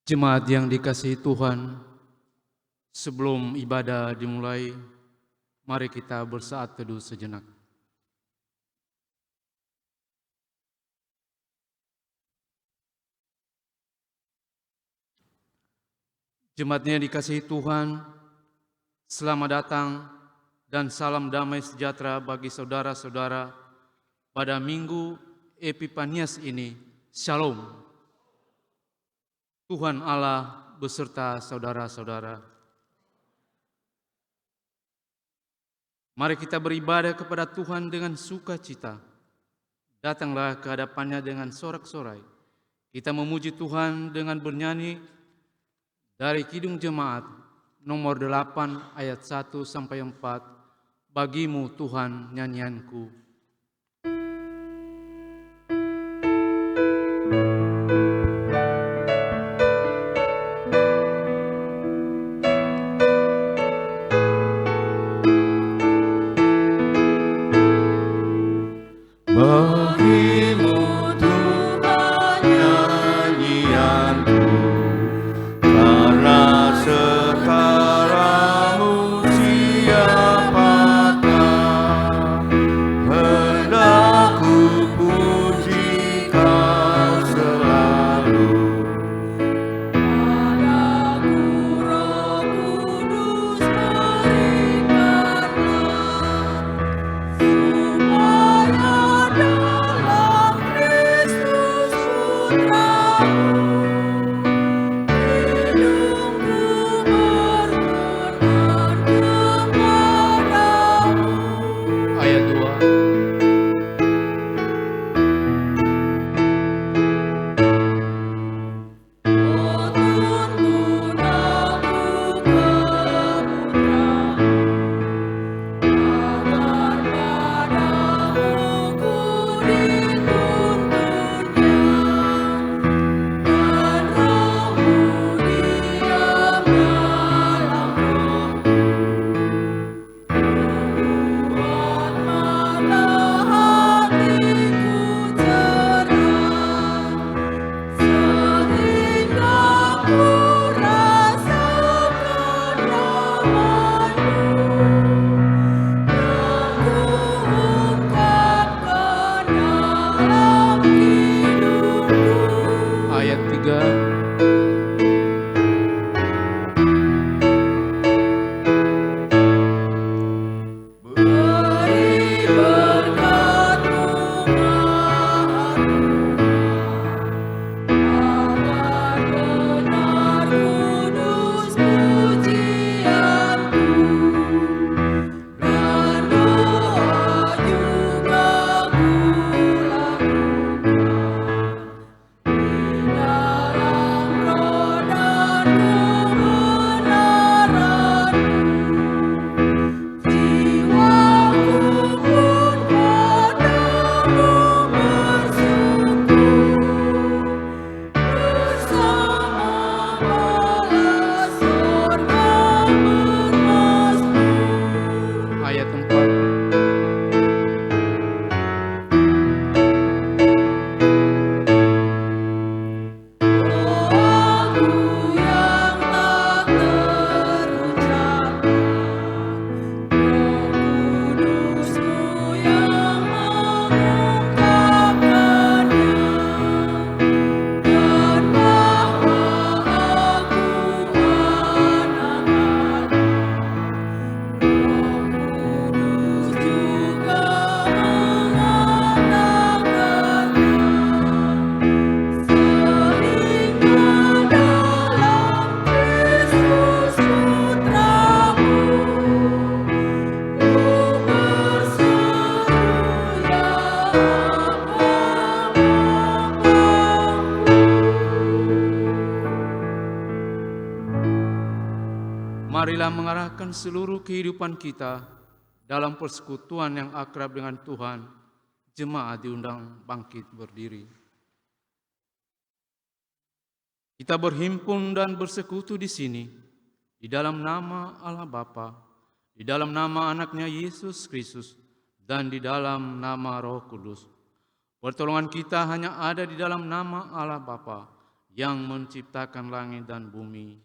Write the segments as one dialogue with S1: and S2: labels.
S1: Jemaat yang dikasihi Tuhan, sebelum ibadah dimulai, mari kita bersaat teduh sejenak. Jemaatnya dikasihi Tuhan, selamat datang dan salam damai sejahtera bagi saudara-saudara pada Minggu Epifanias ini. Shalom. Tuhan Allah beserta saudara-saudara. Mari kita beribadah kepada Tuhan dengan sukacita. Datanglah ke hadapannya dengan sorak-sorai. Kita memuji Tuhan dengan bernyanyi dari Kidung Jemaat nomor 8 ayat 1 sampai 4. Bagimu Tuhan nyanyianku. Marilah mengarahkan seluruh kehidupan kita dalam persekutuan yang akrab dengan Tuhan. Jemaat diundang bangkit berdiri. Kita berhimpun dan bersekutu di sini, di dalam nama Allah Bapa, di dalam nama anaknya Yesus Kristus, dan di dalam nama Roh Kudus. Pertolongan kita hanya ada di dalam nama Allah Bapa, yang menciptakan langit dan bumi.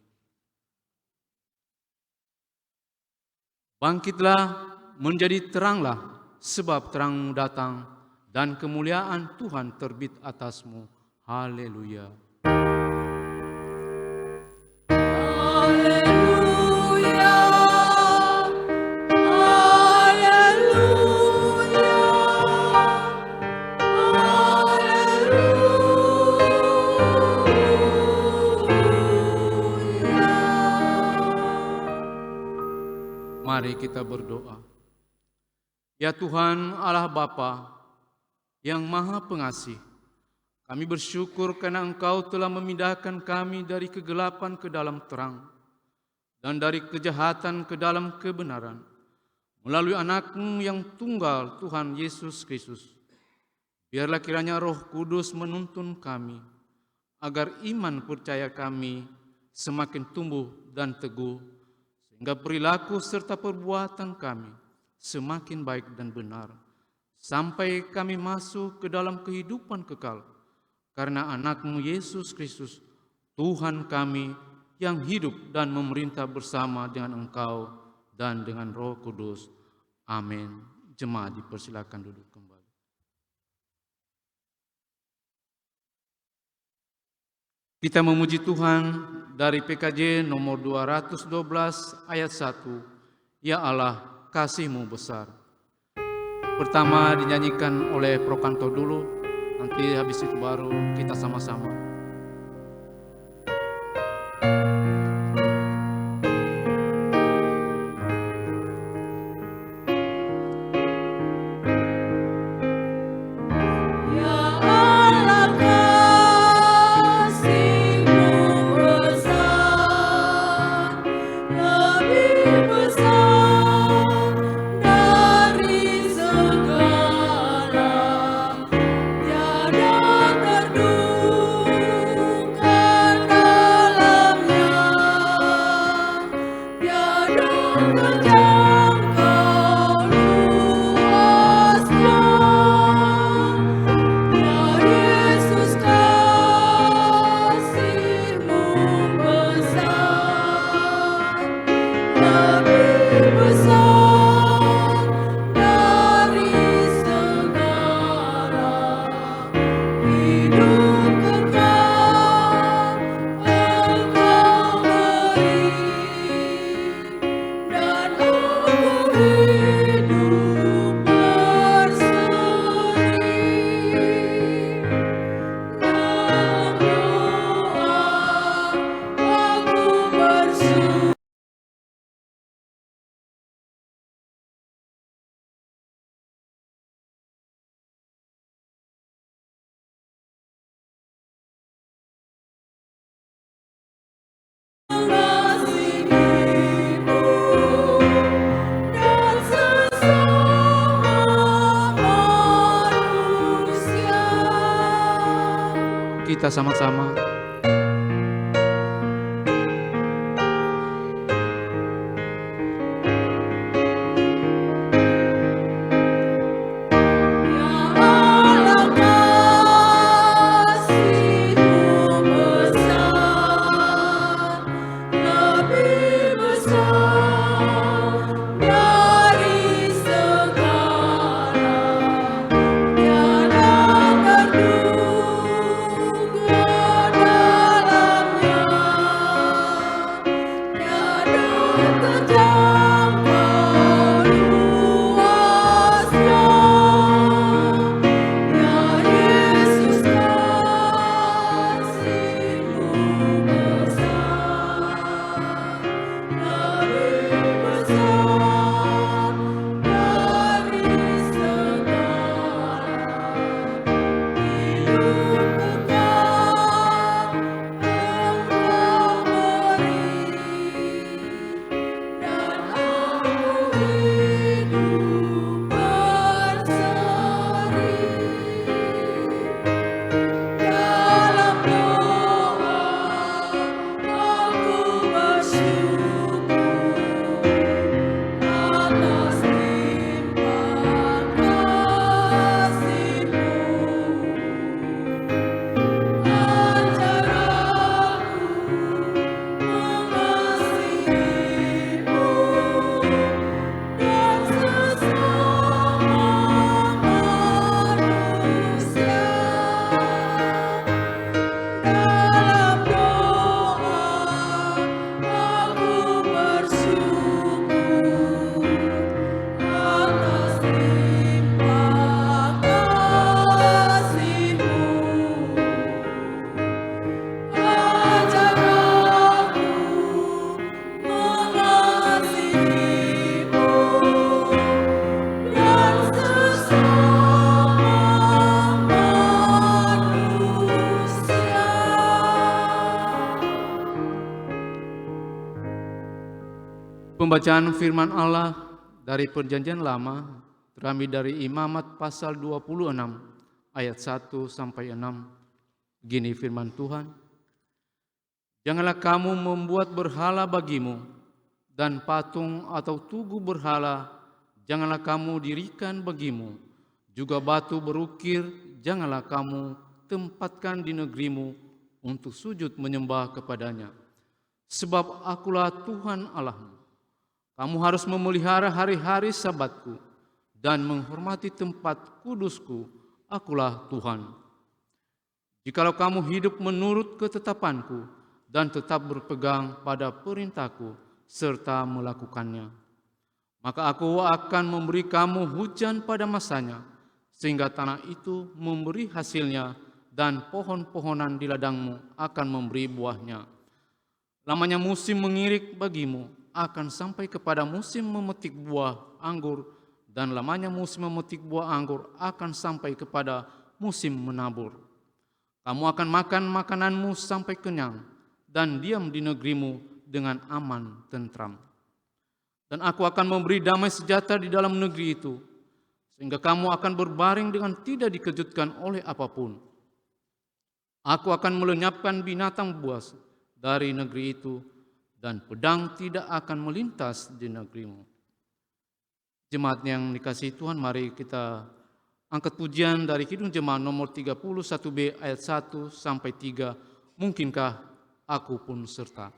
S1: Bangkitlah, menjadi teranglah, sebab terangmu datang, dan kemuliaan Tuhan terbit atasmu. Haleluya. Mari kita berdoa. Ya Tuhan Allah Bapa yang Maha Pengasih, kami bersyukur karena Engkau telah memindahkan kami dari kegelapan ke dalam terang dan dari kejahatan ke dalam kebenaran melalui Anak-Mu yang tunggal, Tuhan Yesus Kristus. Biarlah kiranya Roh Kudus menuntun kami agar iman percaya kami semakin tumbuh dan teguh, sehingga perilaku serta perbuatan kami semakin baik dan benar, sampai kami masuk ke dalam kehidupan kekal, karena Anak-Mu Yesus Kristus, Tuhan kami yang hidup dan memerintah bersama dengan Engkau dan dengan Roh Kudus. Amin. Jemaat dipersilakan duduk kembali. Kita memuji Tuhan dari PKJ nomor 212 ayat 1. Ya Allah, kasih-Mu besar. Pertama dinyanyikan oleh Prokanto dulu, nanti habis itu baru kita sama-sama. Kita sama-sama.
S2: Tiada terduga.
S1: Pembacaan firman Allah dari Perjanjian Lama terambil dari Imamat pasal 26 ayat 1 sampai 6. Gini firman Tuhan, janganlah kamu membuat berhala bagimu, dan patung atau tugu berhala janganlah kamu dirikan bagimu. Juga batu berukir janganlah kamu tempatkan di negerimu untuk sujud menyembah kepadanya. Sebab akulah Tuhan Allahmu. Kamu harus memelihara hari-hari Sabatku dan menghormati tempat kudusku. Akulah Tuhan. Jikalau kamu hidup menurut ketetapanku dan tetap berpegang pada perintahku serta melakukannya, maka aku akan memberi kamu hujan pada masanya, sehingga tanah itu memberi hasilnya dan pohon-pohonan di ladangmu akan memberi buahnya. Lamanya musim mengirik bagimu akan sampai kepada musim memetik buah anggur, dan lamanya musim memetik buah anggur akan sampai kepada musim menabur. Kamu akan makan makananmu sampai kenyang dan diam di negerimu dengan aman tentram. Dan aku akan memberi damai sejahtera di dalam negeri itu, sehingga kamu akan berbaring dengan tidak dikejutkan oleh apapun. Aku akan melenyapkan binatang buas dari negeri itu, dan pedang tidak akan melintas di negerimu. Jemaat yang dikasihi Tuhan, mari kita angkat pujian dari Kidung Jemaat nomor 31B ayat 1 sampai 3. Mungkinkah aku pun serta.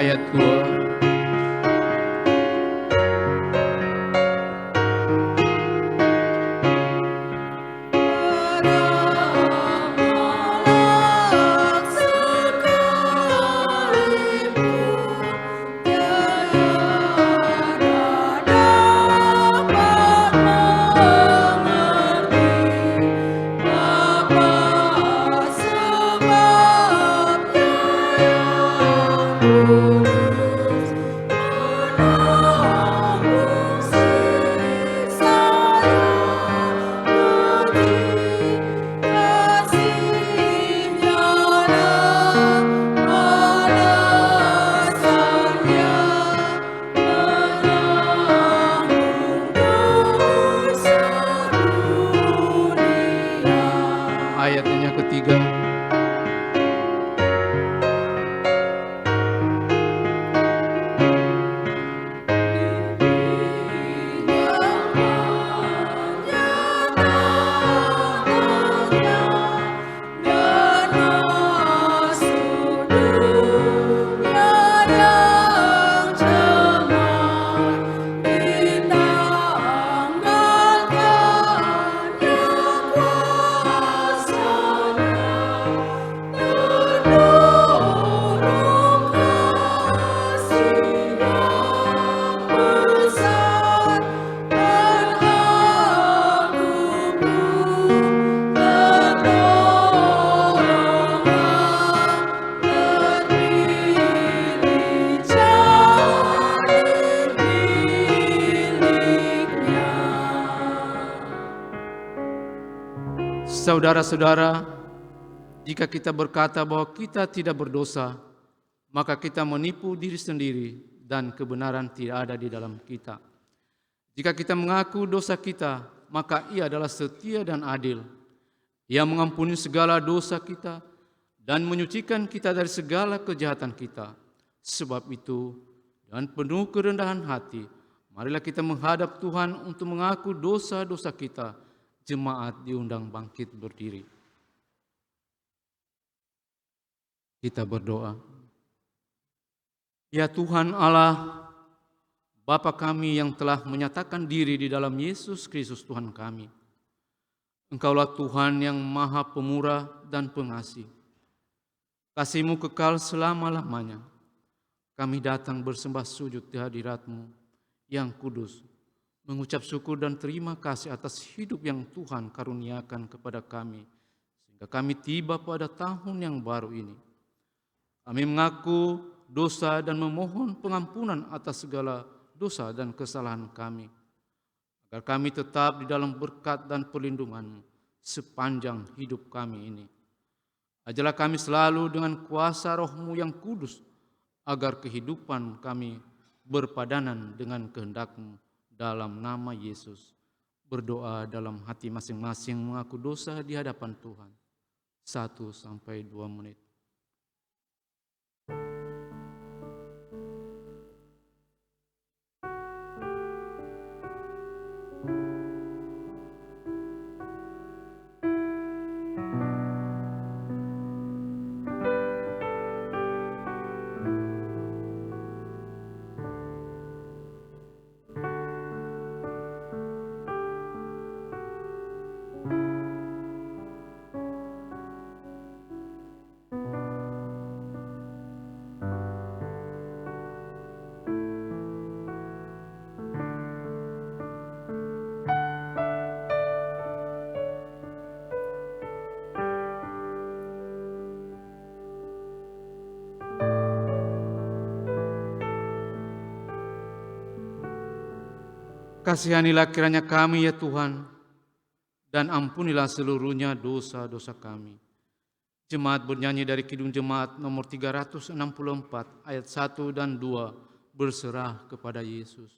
S1: Ayat 2. Ayat yang ketiga. Saudara-saudara, jika kita berkata bahwa kita tidak berdosa, maka kita menipu diri sendiri dan kebenaran tidak ada di dalam kita. Jika kita mengaku dosa kita, maka Ia adalah setia dan adil. Ia mengampuni segala dosa kita dan menyucikan kita dari segala kejahatan kita. Sebab itu, dengan penuh kerendahan hati, Marilah kita menghadap Tuhan untuk mengaku dosa-dosa kita. Jemaat diundang bangkit berdiri. Kita berdoa. Ya Tuhan Allah, Bapa kami yang telah menyatakan diri di dalam Yesus Kristus Tuhan kami. Engkaulah Tuhan yang maha pemurah dan pengasih. Kasih-Mu kekal selama-lamanya. Kami datang bersembah sujud di hadirat-Mu yang kudus, mengucap syukur dan terima kasih atas hidup yang Tuhan karuniakan kepada kami, sehingga kami tiba pada tahun yang baru ini. Kami mengaku dosa dan memohon pengampunan atas segala dosa dan kesalahan kami, agar kami tetap di dalam berkat dan perlindungan-Mu sepanjang hidup kami ini. Ajarlah kami selalu dengan kuasa Roh-Mu yang kudus, agar kehidupan kami berpadanan dengan kehendak-Mu. Dalam nama Yesus, berdoa dalam hati masing-masing mengaku dosa di hadapan Tuhan. 1-2 menit. Kasihanilah kiranya kami ya Tuhan, dan ampunilah seluruhnya dosa-dosa kami. Jemaat bernyanyi dari Kidung Jemaat nomor 364 ayat 1 dan 2, berserah kepada Yesus.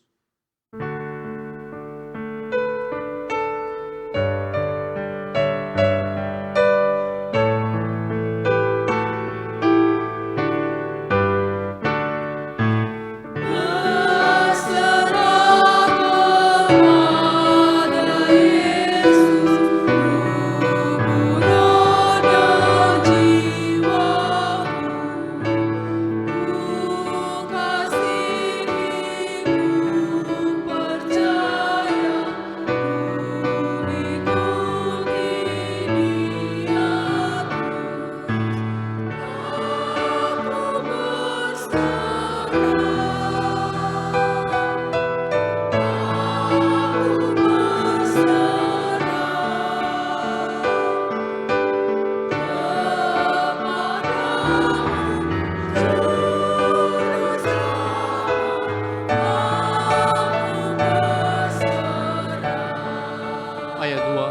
S1: Ayat 2.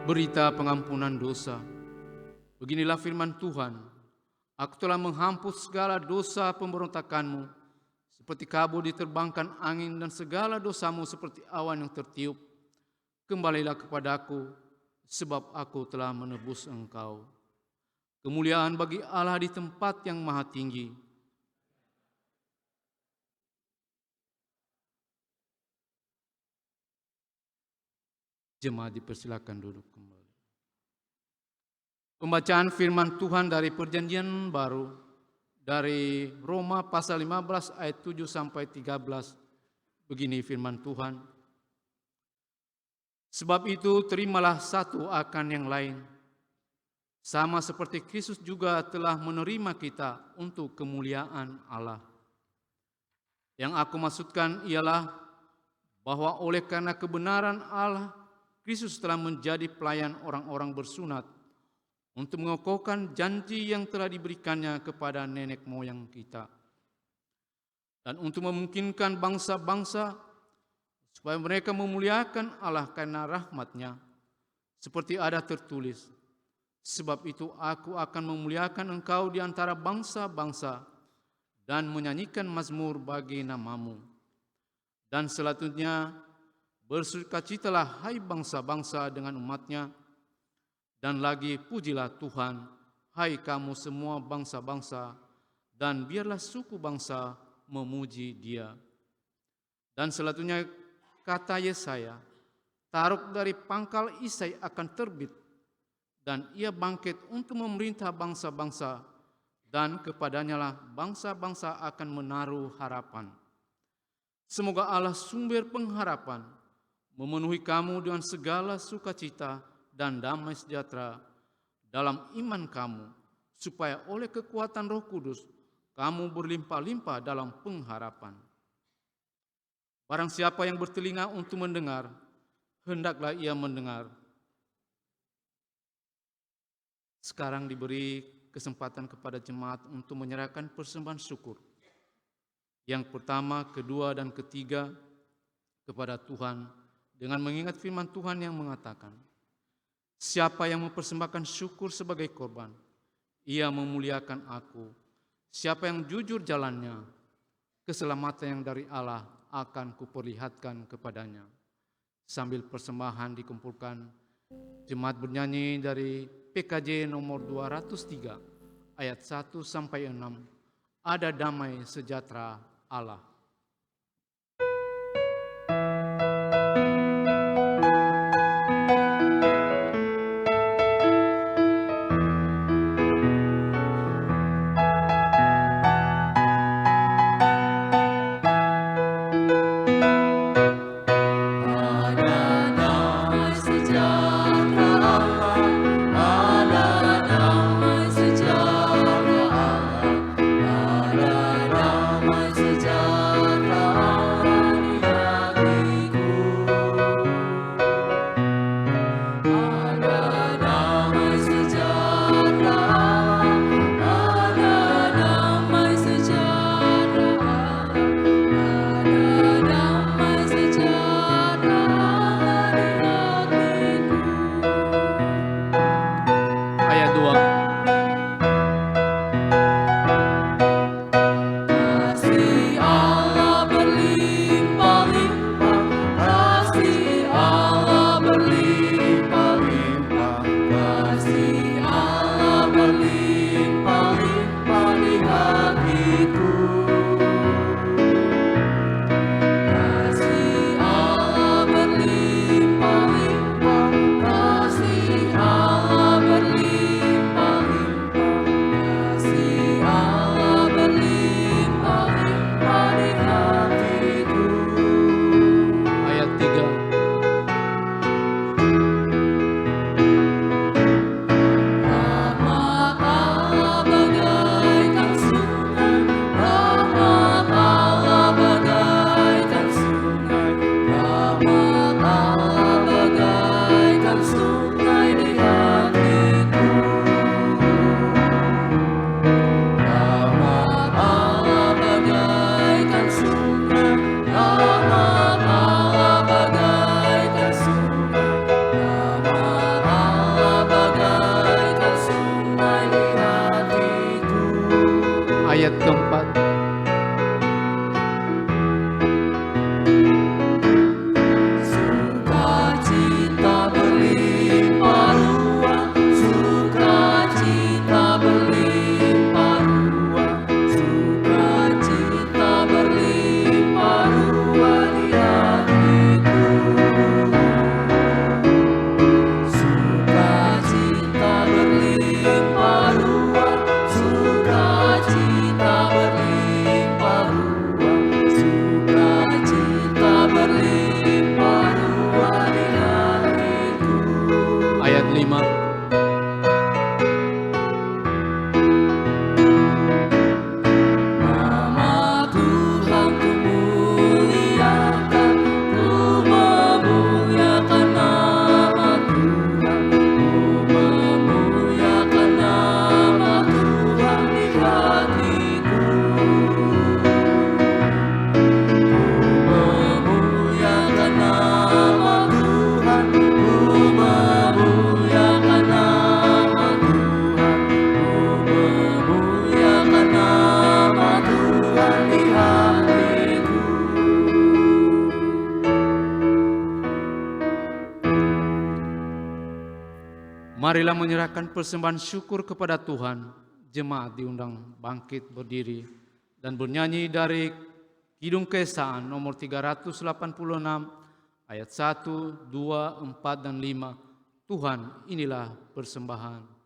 S1: Berita pengampunan dosa. Beginilah firman Tuhan, aku telah menghapus segala dosa pemberontakanmu, seperti kabut diterbangkan angin, dan segala dosamu seperti awan yang tertiup. Kembalilah kepadaku, sebab aku telah menebus engkau. Kemuliaan bagi Allah di tempat yang maha tinggi. Jemaat dipersilakan duduk kembali. Pembacaan firman Tuhan dari Perjanjian Baru dari Roma pasal 15 ayat 7 sampai 13. Begini firman Tuhan. Sebab itu terimalah satu akan yang lain. Sama seperti Kristus juga telah menerima kita untuk kemuliaan Allah. Yang aku maksudkan ialah bahwa oleh karena kebenaran Allah, Kristus telah menjadi pelayan orang-orang bersunat untuk mengokohkan janji yang telah diberikannya kepada nenek moyang kita. Dan untuk memungkinkan bangsa-bangsa supaya mereka memuliakan Allah karena rahmat-Nya, seperti ada tertulis, sebab itu aku akan memuliakan engkau di antara bangsa-bangsa dan menyanyikan mazmur bagi namamu. Dan selanjutnya, bersukacitalah hai bangsa-bangsa dengan umat-Nya, dan lagi pujilah Tuhan, hai kamu semua bangsa-bangsa, dan biarlah suku bangsa memuji Dia. Dan selanjutnya kata Yesaya, Taruk dari pangkal Isai akan terbit, dan ia bangkit untuk memerintah bangsa-bangsa, dan kepadanya lah bangsa-bangsa akan menaruh harapan. Semoga Allah sumber pengharapan memenuhi kamu dengan segala sukacita dan damai sejahtera dalam iman kamu, supaya oleh kekuatan Roh Kudus kamu berlimpah-limpah dalam pengharapan. Barang siapa yang bertelinga untuk mendengar, hendaklah ia mendengar. Sekarang diberi kesempatan kepada jemaat untuk menyerahkan persembahan syukur. Yang pertama, kedua, dan ketiga kepada Tuhan dengan mengingat firman Tuhan yang mengatakan, siapa yang mempersembahkan syukur sebagai korban, ia memuliakan aku. Siapa yang jujur jalannya, keselamatan yang dari Allah akan kuperlihatkan kepadanya. Sambil persembahan dikumpulkan, jemaat bernyanyi dari PKJ nomor 203 ayat 1 sampai 6. Ada damai sejahtera Allah. Ayat keempat.
S2: Sukacita berlimpah ruah, sukacita berlimpah ruah, sukacita berlimpah ruah di hatiku. Sukacita berlimpah ruah, sukacita
S1: Marilah menyerahkan persembahan syukur kepada Tuhan. Jemaat diundang bangkit berdiri dan bernyanyi dari Kidung Keesaan nomor 386 ayat 1, 2, 4, dan 5. Tuhan, inilah persembahan.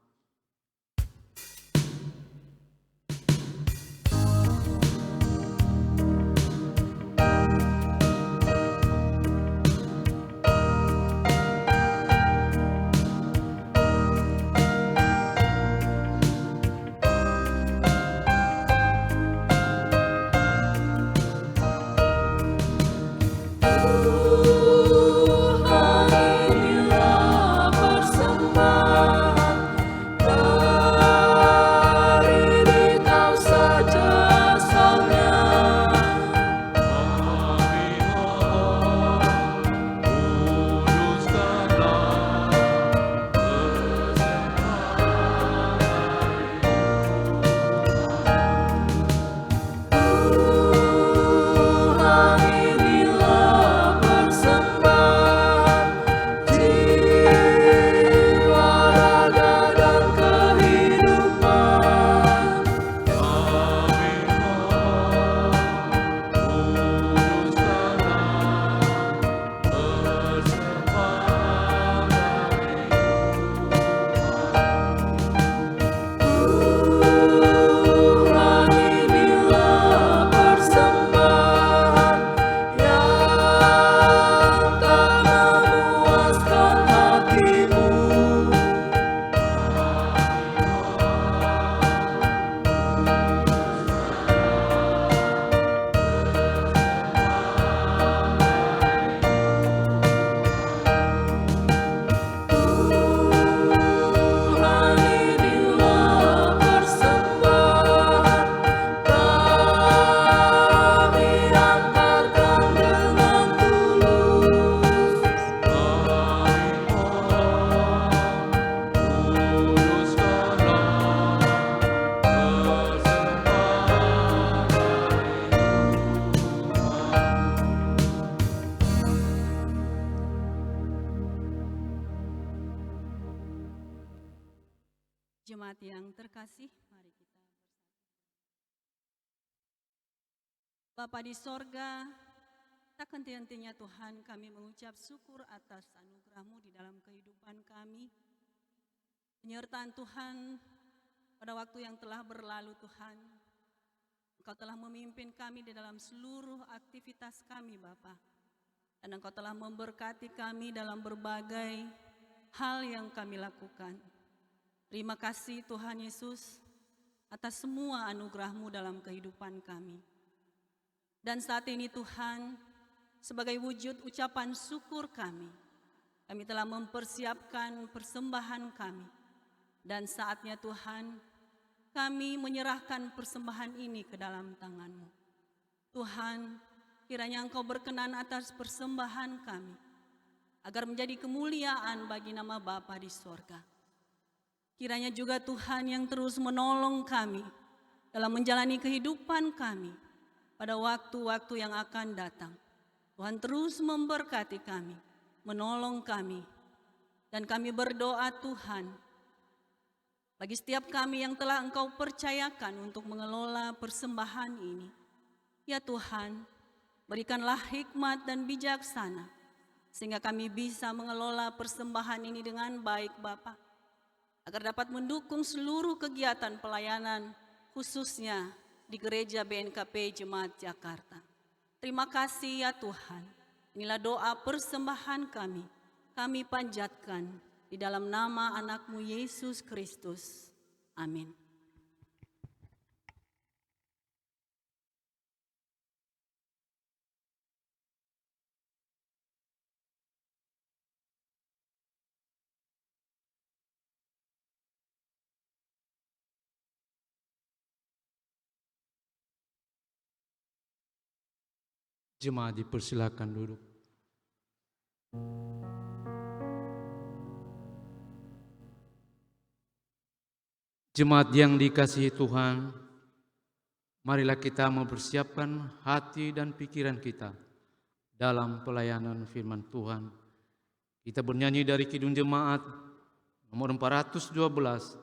S3: Jemaat yang terkasih, mari kita bersatu. Bapa di sorga, tak henti-hentinya Tuhan kami mengucap syukur atas anugerah-Mu di dalam kehidupan kami. Penyertaan Tuhan pada waktu yang telah berlalu Tuhan. Engkau telah memimpin kami di dalam seluruh aktivitas kami Bapa. Dan Engkau telah memberkati kami dalam berbagai hal yang kami lakukan. Terima kasih Tuhan Yesus atas semua anugerah-Mu dalam kehidupan kami. Dan saat ini Tuhan, sebagai wujud ucapan syukur kami telah mempersiapkan persembahan kami. Dan saatnya Tuhan, kami menyerahkan persembahan ini ke dalam tangan-Mu. Tuhan, kiranya Engkau berkenan atas persembahan kami, agar menjadi kemuliaan bagi nama Bapa di sorga. Kiranya juga Tuhan yang terus menolong kami dalam menjalani kehidupan kami pada waktu-waktu yang akan datang. Tuhan terus memberkati kami, menolong kami. Dan kami berdoa Tuhan, bagi setiap kami yang telah Engkau percayakan untuk mengelola persembahan ini. Ya Tuhan, berikanlah hikmat dan bijaksana, sehingga kami bisa mengelola persembahan ini dengan baik Bapa, agar dapat mendukung seluruh kegiatan pelayanan, khususnya di Gereja BNKP Jemaat Jakarta. Terima kasih ya Tuhan. Inilah doa persembahan kami panjatkan di dalam nama anak-Mu Yesus Kristus. Amin.
S1: Jemaat dipersilakan duduk. Jemaat yang dikasihi Tuhan, marilah kita mempersiapkan hati dan pikiran kita dalam pelayanan firman Tuhan. Kita bernyanyi dari Kidung Jemaat Nomor 412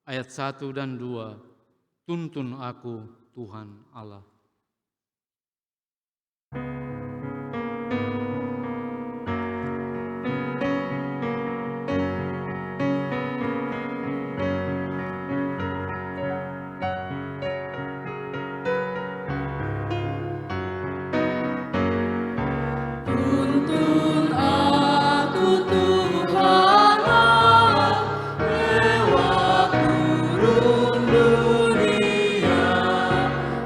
S1: ayat 1 dan 2. Tuntun aku Tuhan Allah.
S2: Tuntun aku Tuhan Allah, lewat gurun dunia.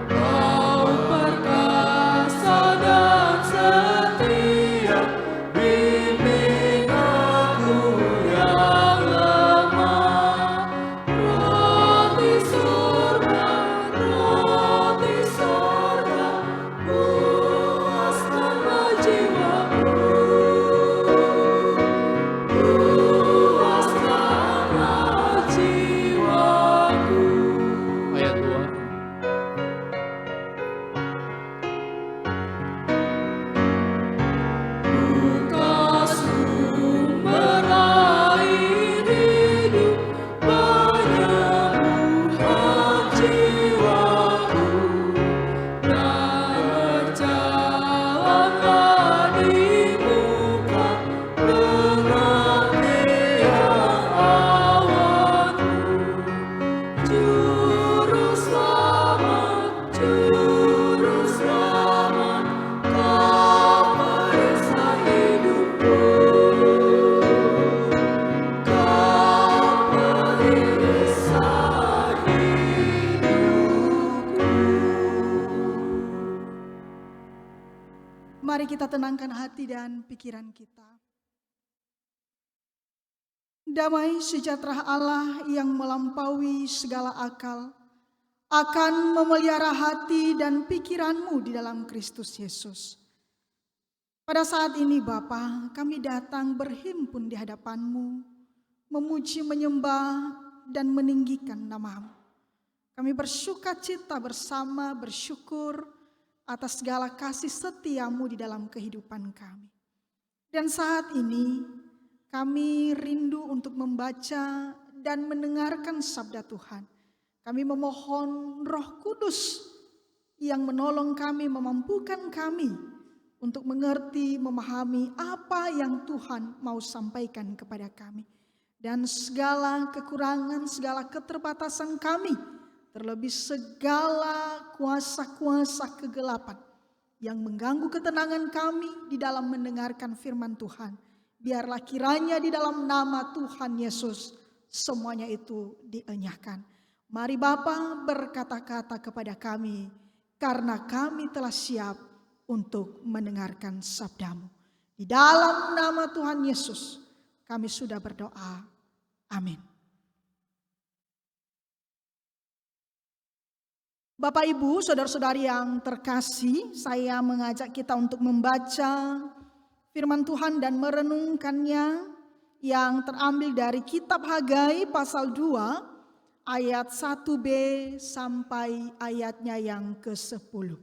S2: Kau perkasa dan setia, bimbing aku yang lemah. Roti surga, puaskanlah jiwaku, puaskanlah jiwaku.
S1: Ayat 2.
S2: Buka sumber air hidup, penyembuhan jiwaku, dan berjalanlah di muka pengertian awanmu. Juru selamat, Kau perisai hidupku, Kau perisai hidupku.
S4: Mari kita tenangkan hati dan pikiran kita. Damai sejahtera Allah yang melampaui segala akal akan memelihara hati dan pikiranmu di dalam Kristus Yesus. Pada saat ini Bapa, kami datang berhimpun di hadapan-Mu, memuji, menyembah, dan meninggikan nama-Mu. Kami bersukacita bersama, bersyukur atas segala kasih setia-Mu di dalam kehidupan kami. Dan saat ini kami rindu untuk membaca dan mendengarkan sabda Tuhan. Kami memohon Roh Kudus yang menolong kami, memampukan kami untuk mengerti, memahami apa yang Tuhan mau sampaikan kepada kami. Dan segala kekurangan, segala keterbatasan kami, terlebih segala kuasa-kuasa kegelapan yang mengganggu ketenangan kami di dalam mendengarkan firman Tuhan. Biarlah kiranya di dalam nama Tuhan Yesus semuanya itu dienyahkan. Mari Bapa berkata-kata kepada kami, karena kami telah siap untuk mendengarkan sabda-Mu. Di dalam nama Tuhan Yesus kami sudah berdoa. Amin. Bapak, Ibu, saudara-saudari yang terkasih, saya mengajak kita untuk membaca firman Tuhan dan merenungkannya yang terambil dari kitab Hagai pasal 2 ayat 1b sampai ayatnya yang ke-10.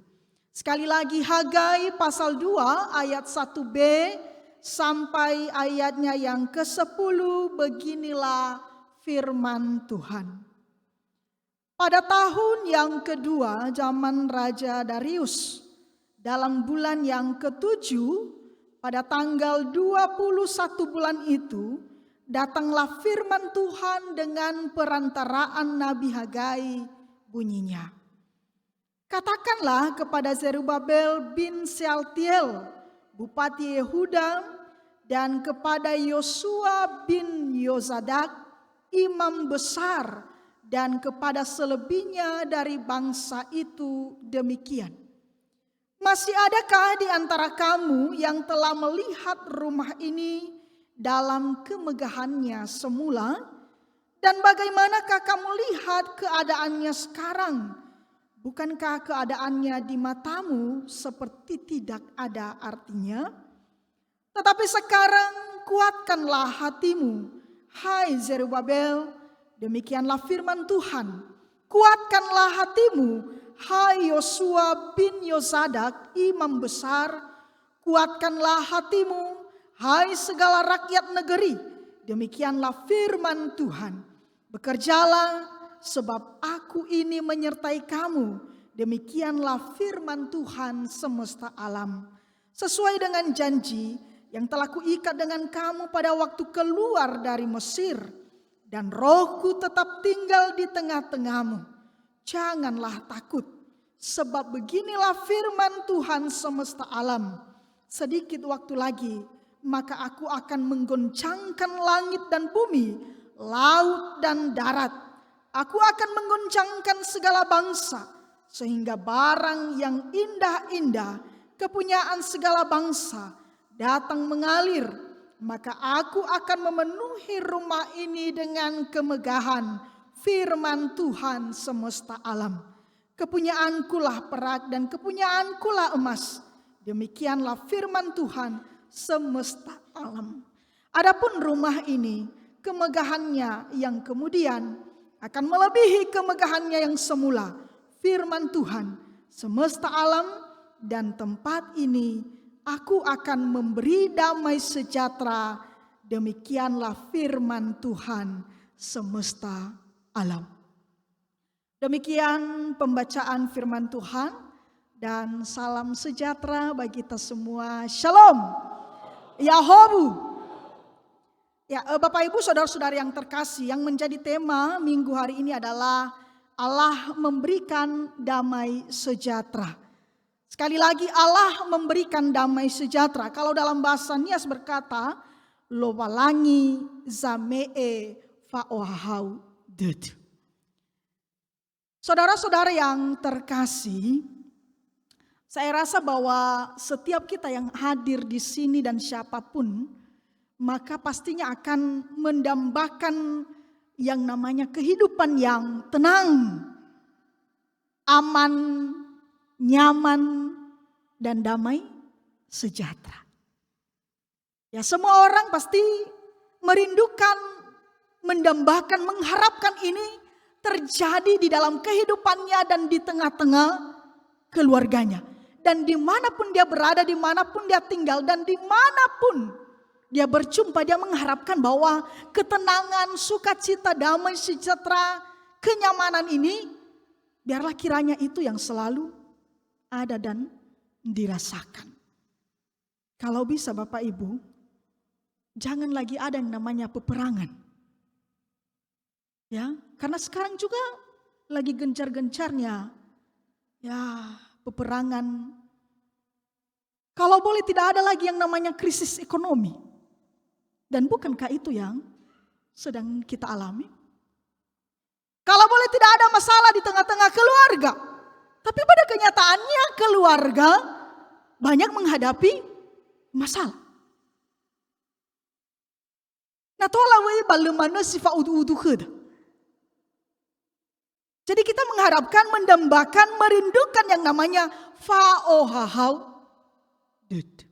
S4: Sekali lagi Hagai pasal 2 ayat 1b sampai ayatnya yang ke-10, beginilah firman Tuhan. Pada tahun yang kedua zaman Raja Darius, dalam bulan yang ke-7, pada tanggal 21 bulan itu, datanglah firman Tuhan dengan perantaraan Nabi Hagai, bunyinya. Katakanlah kepada Zerubabel bin Sealtiel, Bupati Yehuda, dan kepada Yosua bin Yozadak, imam besar, dan kepada selebihnya dari bangsa itu demikian. Masih adakah di antara kamu yang telah melihat rumah ini dalam kemegahannya semula? Dan bagaimanakah kamu lihat keadaannya sekarang? Bukankah keadaannya di matamu seperti tidak ada artinya? Tetapi sekarang kuatkanlah hatimu, hai Zerubabel, demikianlah firman Tuhan. Kuatkanlah hatimu, hai Yosua bin Yozadak, imam besar. Kuatkanlah hatimu, hai segala rakyat negeri Demikianlah firman Tuhan. Bekerjalah sebab aku ini menyertai kamu. Demikianlah firman Tuhan semesta alam. Sesuai dengan janji yang telah kuikat dengan kamu pada waktu keluar dari Mesir. Dan rohku tetap tinggal di tengah-tengahmu. Janganlah takut. Sebab beginilah firman Tuhan semesta alam. Sedikit waktu lagi, maka aku akan menggoncangkan langit dan bumi, laut dan darat. Aku akan menggoncangkan segala bangsa, sehingga barang yang indah-indah, kepunyaan segala bangsa, datang mengalir. Maka aku akan memenuhi rumah ini dengan kemegahan, firman Tuhan semesta alam. Kepunyaankulah perak dan kepunyaankulah emas. Demikianlah firman Tuhan semesta alam. Adapun rumah ini, kemegahannya yang kemudian akan melebihi kemegahannya yang semula. Firman Tuhan semesta alam, dan tempat ini aku akan memberi damai sejahtera. Demikianlah firman Tuhan semesta alam. Demikian pembacaan firman Tuhan, dan salam sejahtera bagi kita semua. Shalom. Yahobu. Ya, Bapak Ibu saudara-saudara yang terkasih, yang menjadi tema minggu hari ini adalah Allah memberikan damai sejahtera. Sekali lagi, Allah memberikan damai sejahtera. Kalau dalam bahasa Nias berkata, lo walangi zamee faohau ded. Saudara-saudara yang terkasih, saya rasa bahwa setiap kita yang hadir di sini dan siapapun, maka pastinya akan mendambakan yang namanya kehidupan yang tenang, aman, nyaman, dan damai sejahtera. Ya, semua orang pasti merindukan, mendambakan, mengharapkan ini terjadi di dalam kehidupannya dan di tengah-tengah keluarganya. Dan dimanapun dia berada, dimanapun dia tinggal, dan dimanapun dia berjumpa, dia mengharapkan bahwa ketenangan, sukacita, damai sejahtera, kenyamanan ini, biarlah kiranya itu yang selalu ada dan dirasakan. Kalau bisa Bapak Ibu, jangan lagi ada yang namanya peperangan. Ya, karena sekarang juga lagi gencar-gencarnya ya peperangan. Kalau boleh tidak ada lagi yang namanya krisis ekonomi. Dan bukankah itu yang sedang kita alami? Kalau boleh tidak ada masalah di tengah-tengah keluarga. Tapi pada kenyataannya keluarga banyak menghadapi masalah. Nah, tolong bagaimana sifat udu-udu khud. Jadi kita mengharapkan, mendambakan, merindukan yang namanya fa'ohahau dud.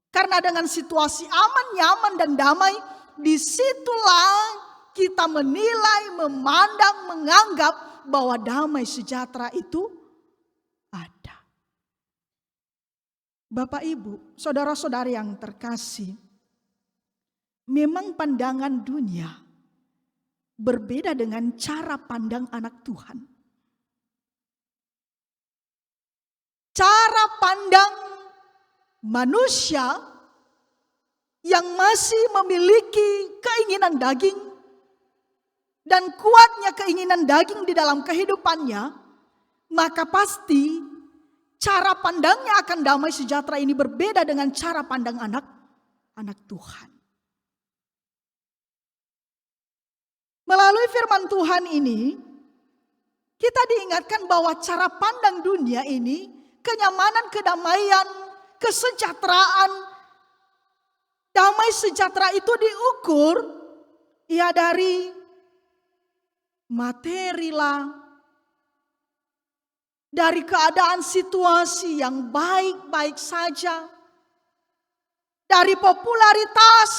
S4: Karena dengan situasi aman, nyaman, dan damai, disitulah kita menilai, memandang, menganggap bahwa damai sejahtera itu ada. Bapak Ibu, saudara-saudara yang terkasih, memang pandangan dunia berbeda dengan cara pandang anak Tuhan. Cara pandang manusia yang masih memiliki keinginan daging dan kuatnya keinginan daging di dalam kehidupannya, maka pasti cara pandangnya akan damai sejahtera ini berbeda dengan cara pandang anak Tuhan. Melalui firman Tuhan ini, kita diingatkan bahwa cara pandang dunia ini, kenyamanan, kedamaian, kesejahteraan, damai sejahtera itu diukur ya dari materi lah, dari keadaan situasi yang baik-baik saja, dari popularitas,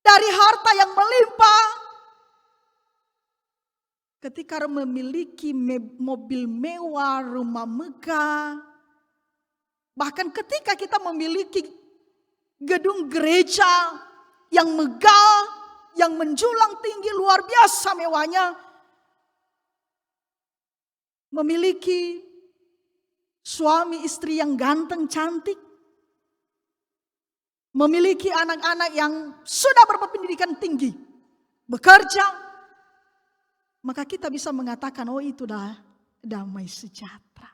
S4: dari harta yang melimpah. Ketika memiliki mobil mewah, rumah megah, bahkan ketika kita memiliki gedung gereja yang megah, yang menjulang tinggi luar biasa mewahnya, memiliki suami istri yang ganteng cantik, memiliki anak-anak yang sudah berpendidikan tinggi, bekerja, maka kita bisa mengatakan, oh itu dah damai sejahtera.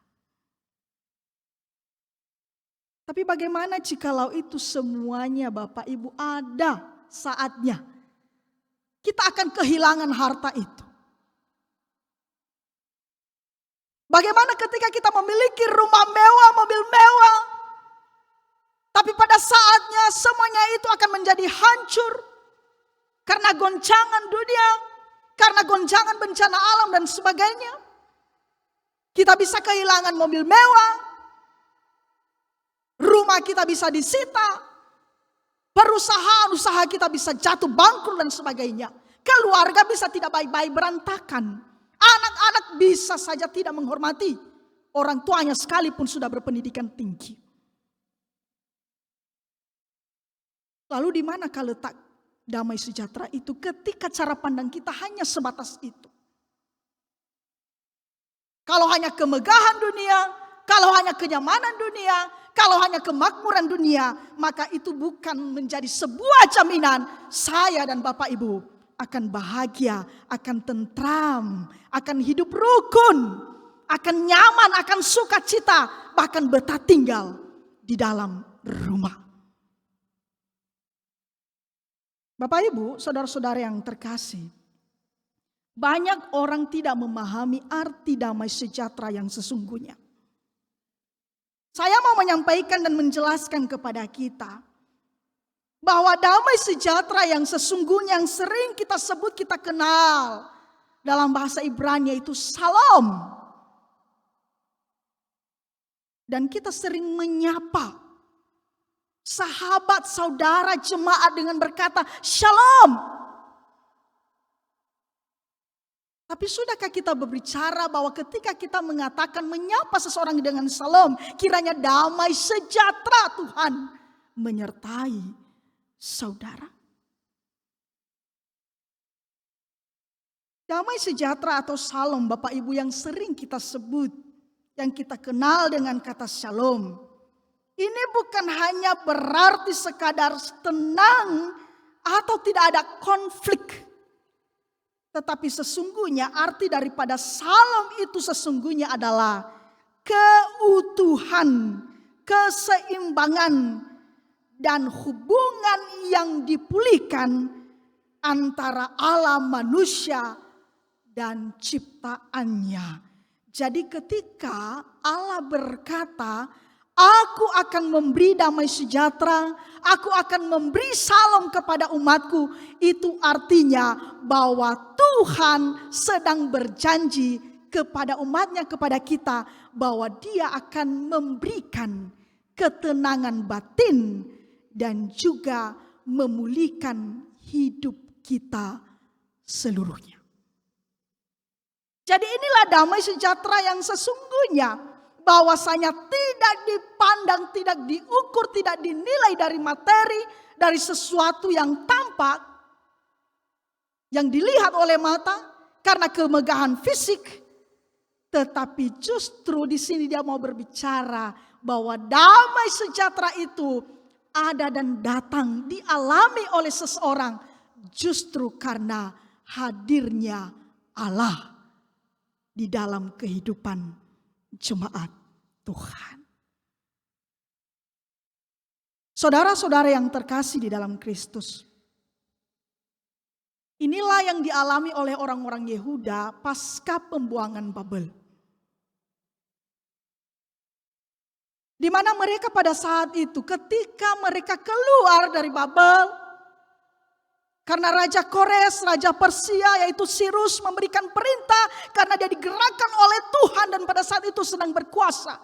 S4: Tapi bagaimana jikalau itu semuanya Bapak Ibu ada saatnya kita akan kehilangan harta itu? Bagaimana ketika kita memiliki rumah mewah, mobil mewah, tapi pada saatnya semuanya itu akan menjadi hancur karena goncangan dunia, karena goncangan bencana alam dan sebagainya. Kita bisa kehilangan mobil mewah, rumah kita bisa disita, perusahaan-usaha kita bisa jatuh bangkrut dan sebagainya. Keluarga bisa tidak baik-baik, berantakan. Anak-anak bisa saja tidak menghormati orang tuanya sekalipun sudah berpendidikan tinggi. Lalu di manakah letak damai sejahtera itu ketika cara pandang kita hanya sebatas itu? Kalau hanya kemegahan dunia, kalau hanya kenyamanan dunia, kalau hanya kemakmuran dunia, maka itu bukan menjadi sebuah jaminan saya dan Bapak Ibu akan bahagia, akan tentram, akan hidup rukun, akan nyaman, akan sukacita, bahkan betah tinggal di dalam rumah. Bapak Ibu, saudara-saudara yang terkasih, banyak orang tidak memahami arti damai sejahtera yang sesungguhnya. Saya mau menyampaikan dan menjelaskan kepada kita bahwa damai sejahtera yang sesungguhnya yang sering kita sebut, kita kenal dalam bahasa Ibrani yaitu Shalom. Dan kita sering menyapa sahabat, saudara, jemaat dengan berkata Shalom. Tapi sudahkah kita berbicara bahwa ketika kita mengatakan menyapa seseorang dengan salam, kiranya damai sejahtera Tuhan menyertai saudara? Damai sejahtera atau salam Bapak Ibu yang sering kita sebut, yang kita kenal dengan kata shalom, ini bukan hanya berarti sekadar tenang atau tidak ada konflik. Tetapi sesungguhnya arti daripada salam itu sesungguhnya adalah keutuhan, keseimbangan, dan hubungan yang dipulihkan antara alam manusia dan ciptaannya. Jadi ketika Allah berkata, aku akan memberi damai sejahtera, aku akan memberi salam kepada umatku. Itu artinya bahwa Tuhan sedang berjanji kepada umatnya, kepada kita, bahwa Dia akan memberikan ketenangan batin dan juga memulihkan hidup kita seluruhnya. Jadi inilah damai sejahtera yang sesungguhnya, bahwasanya tidak dipandang, tidak diukur, tidak dinilai dari materi, dari sesuatu yang tampak, yang dilihat oleh mata karena kemegahan fisik. Tetapi justru di sini dia mau berbicara bahwa damai sejahtera itu ada dan datang, dialami oleh seseorang justru karena hadirnya Allah di dalam kehidupan jemaat Tuhan. Saudara-saudara yang terkasih di dalam Kristus, inilah yang dialami oleh orang-orang Yehuda pasca pembuangan Babel. Di mana mereka pada saat itu ketika mereka keluar dari Babel, karena Raja Kores, Raja Persia yaitu Sirus memberikan perintah karena dia digerakkan oleh Tuhan dan pada saat itu sedang berkuasa.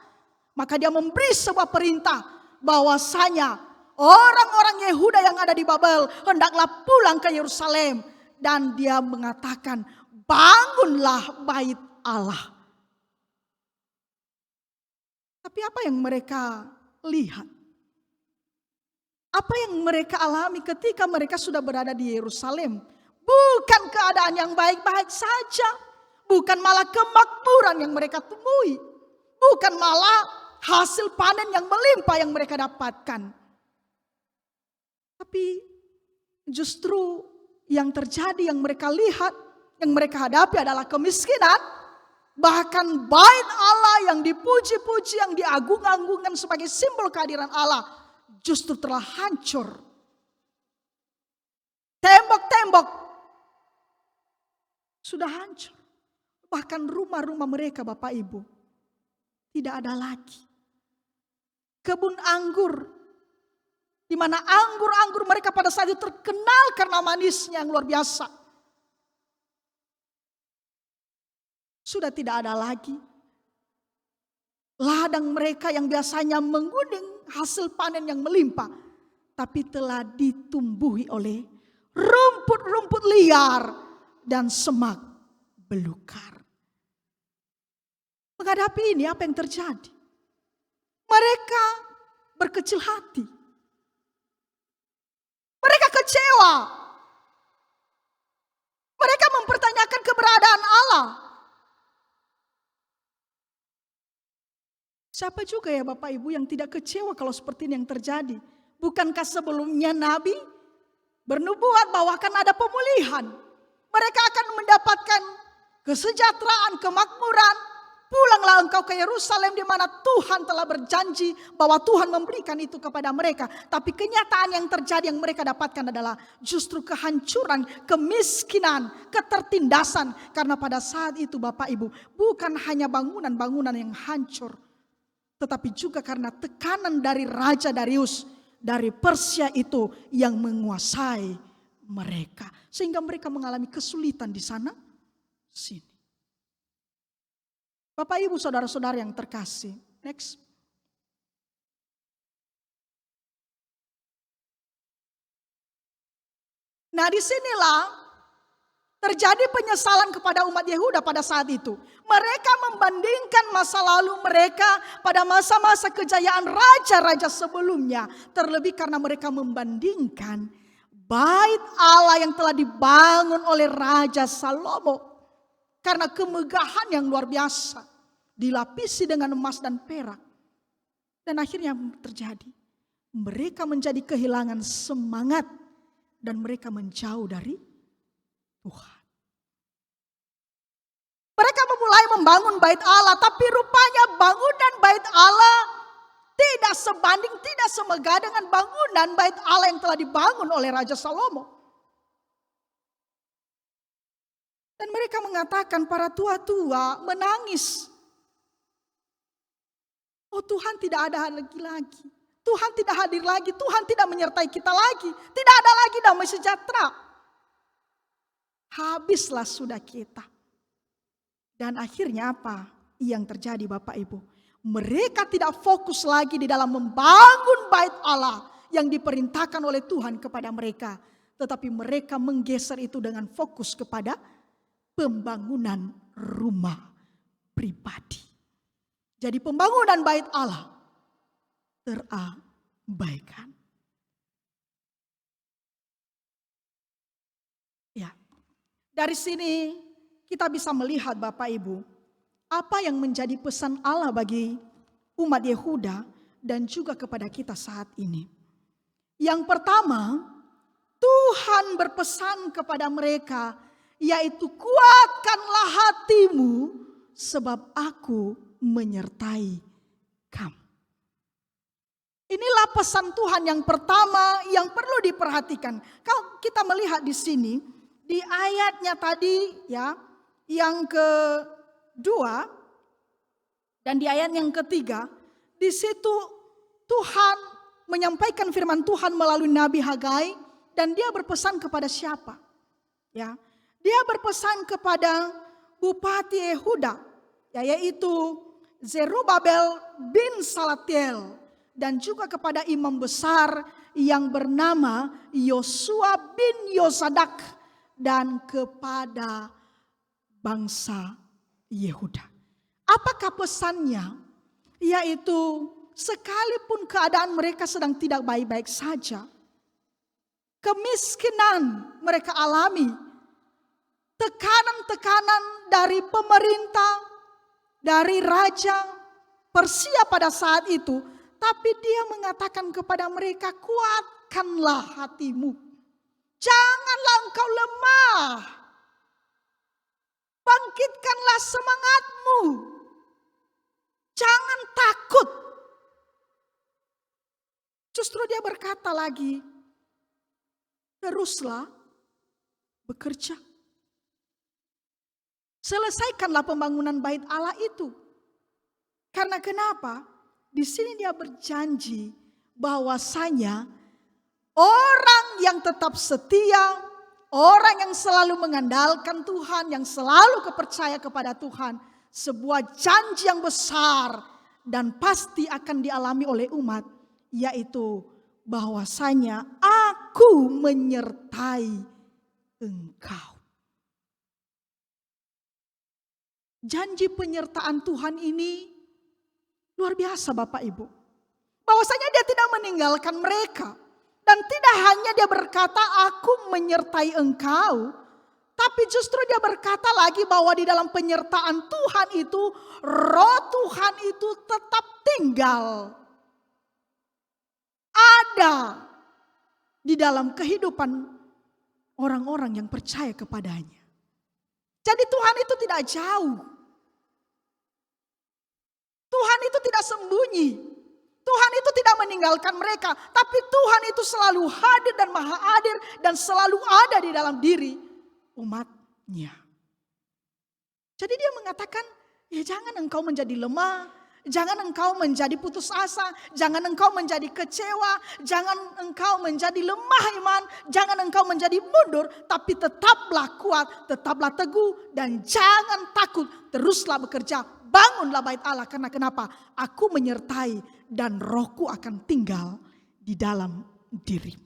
S4: Maka dia memberi sebuah perintah bahwasanya orang-orang Yehuda yang ada di Babel hendaklah pulang ke Yerusalem. Dan dia mengatakan, bangunlah bait Allah. Tapi apa yang mereka lihat? Apa yang mereka alami ketika mereka sudah berada di Yerusalem bukan keadaan yang baik-baik saja, bukan malah kemakmuran yang mereka temui, bukan malah hasil panen yang melimpah yang mereka dapatkan. Tapi justru yang terjadi, yang mereka lihat, yang mereka hadapi adalah kemiskinan. Bahkan bait Allah yang dipuji-puji, yang diagung-agungkan sebagai simbol kehadiran Allah, justru telah hancur. Tembok-tembok sudah hancur. Bahkan rumah-rumah mereka, Bapak Ibu, tidak ada lagi. Kebun anggur, di mana anggur-anggur mereka pada saat itu terkenal karena manisnya yang luar biasa, sudah tidak ada lagi. Ladang mereka yang biasanya menggunting hasil panen yang melimpah, tapi telah ditumbuhi oleh rumput-rumput liar dan semak belukar. Menghadapi ini, apa yang terjadi? Mereka berkecil hati. Mereka kecewa. Mereka mempertanyakan keberadaan Allah. Siapa juga ya Bapak Ibu yang tidak kecewa kalau seperti ini yang terjadi? Bukankah sebelumnya Nabi bernubuat bahwa akan ada pemulihan? Mereka akan mendapatkan kesejahteraan, kemakmuran. Pulanglah engkau ke Yerusalem di mana Tuhan telah berjanji bahwa Tuhan memberikan itu kepada mereka. Tapi kenyataan yang terjadi yang mereka dapatkan adalah justru kehancuran, kemiskinan, ketertindasan. Karena pada saat itu Bapak Ibu, bukan hanya bangunan-bangunan yang hancur, tetapi juga karena tekanan dari Raja Darius dari Persia itu yang menguasai mereka. Sehingga mereka mengalami kesulitan di sana sini. Bapak Ibu saudara-saudara yang terkasih. Next. Nah, disinilah terjadi penyesalan kepada umat Yehuda pada saat itu. Mereka membandingkan masa lalu mereka pada masa-masa kejayaan raja-raja sebelumnya. Terlebih karena mereka membandingkan bait Allah yang telah dibangun oleh Raja Salomo. Karena kemegahan yang luar biasa. Dilapisi dengan emas dan perak. Dan akhirnya terjadi. Mereka menjadi kehilangan semangat. Dan mereka menjauh dari Tuhan. Mereka memulai membangun bait Allah, tapi rupanya bangunan bait Allah tidak sebanding, tidak semegah dengan bangunan bait Allah yang telah dibangun oleh Raja Salomo. Dan mereka mengatakan, para tua-tua menangis. Oh, Tuhan tidak ada lagi. Tuhan tidak hadir lagi, Tuhan tidak menyertai kita lagi. Tidak ada lagi damai sejahtera. Habislah sudah kita. Dan akhirnya apa yang terjadi Bapak Ibu? Mereka tidak fokus lagi di dalam membangun bait Allah yang diperintahkan oleh Tuhan kepada mereka. Tetapi mereka menggeser itu dengan fokus kepada pembangunan rumah pribadi. Jadi pembangunan bait Allah terabaikan. Ya, dari sini kita bisa melihat Bapak Ibu, apa yang menjadi pesan Allah bagi umat Yehuda dan juga kepada kita saat ini. Yang pertama, Tuhan berpesan kepada mereka, yaitu kuatkanlah hatimu sebab aku menyertai kamu. Inilah pesan Tuhan yang pertama yang perlu diperhatikan. Kalau kita melihat di sini, di ayatnya tadi ya, yang kedua dan di ayat yang ketiga, di situ Tuhan menyampaikan firman Tuhan melalui Nabi Hagai dan dia berpesan kepada siapa? Ya, dia berpesan kepada Bupati Yehuda, yaitu Zerubabel bin Salatiel, dan juga kepada imam besar yang bernama Yosua bin Yosadak, dan kepada bangsa Yehuda. Apakah pesannya? Yaitu sekalipun keadaan mereka sedang tidak baik-baik saja, kemiskinan mereka alami, tekanan-tekanan dari pemerintah, dari raja Persia pada saat itu, tapi dia mengatakan kepada mereka, kuatkanlah hatimu, janganlah engkau lemah, bangkitkanlah semangatmu, jangan takut. Justru dia berkata lagi, teruslah bekerja. Selesaikanlah pembangunan bait Allah itu. Karena kenapa? Di sini dia berjanji bahwasanya orang yang tetap setia, orang yang selalu mengandalkan Tuhan, yang selalu percaya kepada Tuhan, sebuah janji yang besar dan pasti akan dialami oleh umat, yaitu bahwasanya aku menyertai engkau. Janji penyertaan Tuhan ini luar biasa Bapak Ibu. Bahwasanya dia tidak meninggalkan mereka. Dan tidak hanya dia berkata aku menyertai engkau. Tapi justru dia berkata lagi bahwa di dalam penyertaan Tuhan itu, roh Tuhan itu tetap tinggal. Ada di dalam kehidupan orang-orang yang percaya kepadanya. Jadi Tuhan itu tidak jauh. Tuhan itu tidak sembunyi. Tuhan itu tidak meninggalkan mereka. Tapi Tuhan itu selalu hadir dan maha hadir. Dan selalu ada di dalam diri umatnya. Jadi dia mengatakan, ya jangan engkau menjadi lemah. Jangan engkau menjadi putus asa. Jangan engkau menjadi kecewa. Jangan engkau menjadi lemah iman. Jangan engkau menjadi mundur. Tapi tetaplah kuat. Tetaplah teguh. Dan jangan takut. Teruslah bekerja. Bangunlah bait Allah. Karena kenapa? Aku menyertai. Dan rohku akan tinggal di dalam dirimu.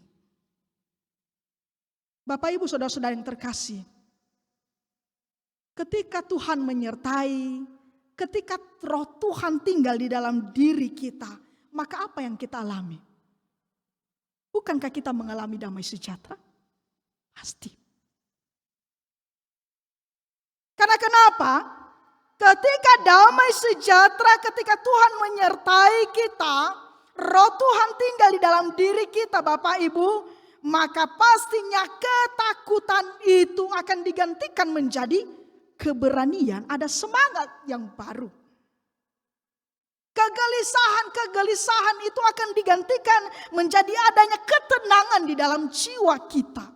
S4: Bapak ibu saudara-saudara yang terkasih. Ketika Tuhan menyertai, ketika roh Tuhan tinggal di dalam diri kita, maka apa yang kita alami? Bukankah kita mengalami damai sejahtera? Pasti. Karena kenapa? Ketika damai sejahtera, ketika Tuhan menyertai kita, roh Tuhan tinggal di dalam diri kita Bapak Ibu, maka pastinya ketakutan itu akan digantikan menjadi keberanian, ada semangat yang baru. Kegelisahan itu akan digantikan menjadi adanya ketenangan di dalam jiwa kita.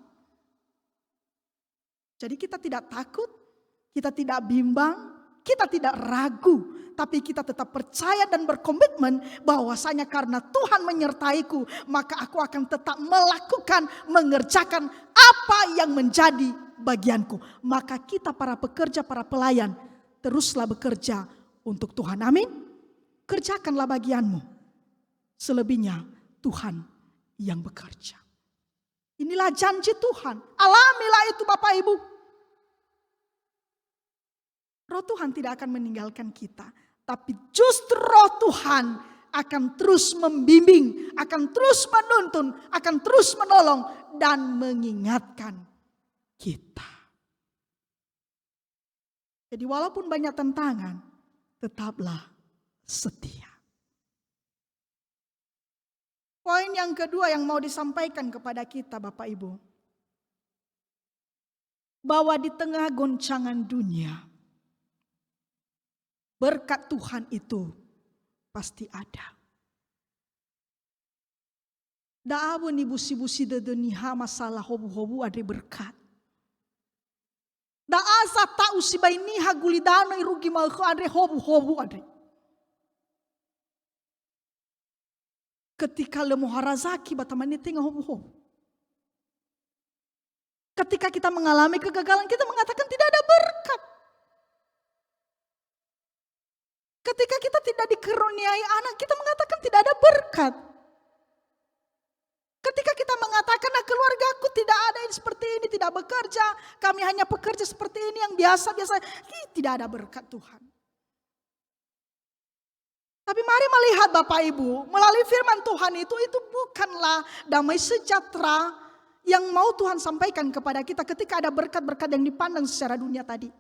S4: Jadi kita tidak takut, kita tidak bimbang, kita tidak ragu. Tapi kita tetap percaya dan berkomitmen bahwasanya karena Tuhan menyertaiku, maka aku akan tetap melakukan, mengerjakan apa yang menjadi bagianku. Maka kita para pekerja, para pelayan, teruslah bekerja untuk Tuhan. Amin. Kerjakanlah bagianmu. Selebihnya Tuhan yang bekerja. Inilah janji Tuhan. Alamilah itu Bapak Ibu. Roh Tuhan tidak akan meninggalkan kita. Tapi justru roh Tuhan akan terus membimbing, akan terus menuntun, akan terus menolong dan mengingatkan kita. Jadi walaupun banyak tantangan, tetaplah setia. Poin yang kedua yang mau disampaikan kepada kita Bapak Ibu. Bahwa di tengah goncangan dunia, berkat Tuhan itu pasti ada. Da'abu ni busi-busi dedeniha masalah hobu-hobu ada berkat. Da'asa ta'u sibainiha gulidano irugi malku ada hobu-hobu ada. Ketika lemuharazaki batamani tengah hobu-hobu. Ketika kita mengalami kegagalan, kita mengatakan tidak ada berkat. Ketika kita tidak dikaruniai anak, kita mengatakan tidak ada berkat. Ketika kita mengatakan keluargaku tidak ada yang seperti ini, tidak bekerja, kami hanya bekerja seperti ini yang biasa-biasa, tidak ada berkat Tuhan. Tapi mari melihat Bapak Ibu, melalui firman Tuhan itu bukanlah damai sejahtera yang mau Tuhan sampaikan kepada kita ketika ada berkat-berkat yang dipandang secara dunia tadi.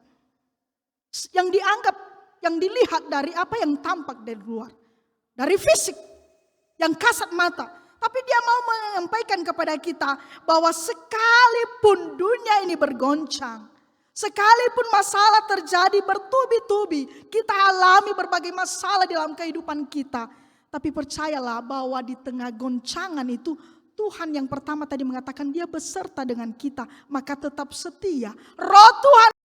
S4: Yang dianggap, yang dilihat dari apa yang tampak dari luar. Dari fisik, yang kasat mata. Tapi dia mau menyampaikan kepada kita bahwa sekalipun dunia ini bergoncang, sekalipun masalah terjadi bertubi-tubi, kita alami berbagai masalah dalam kehidupan kita. Tapi percayalah bahwa di tengah goncangan itu, Tuhan yang pertama tadi mengatakan dia beserta dengan kita, maka tetap setia. Roh Tuhan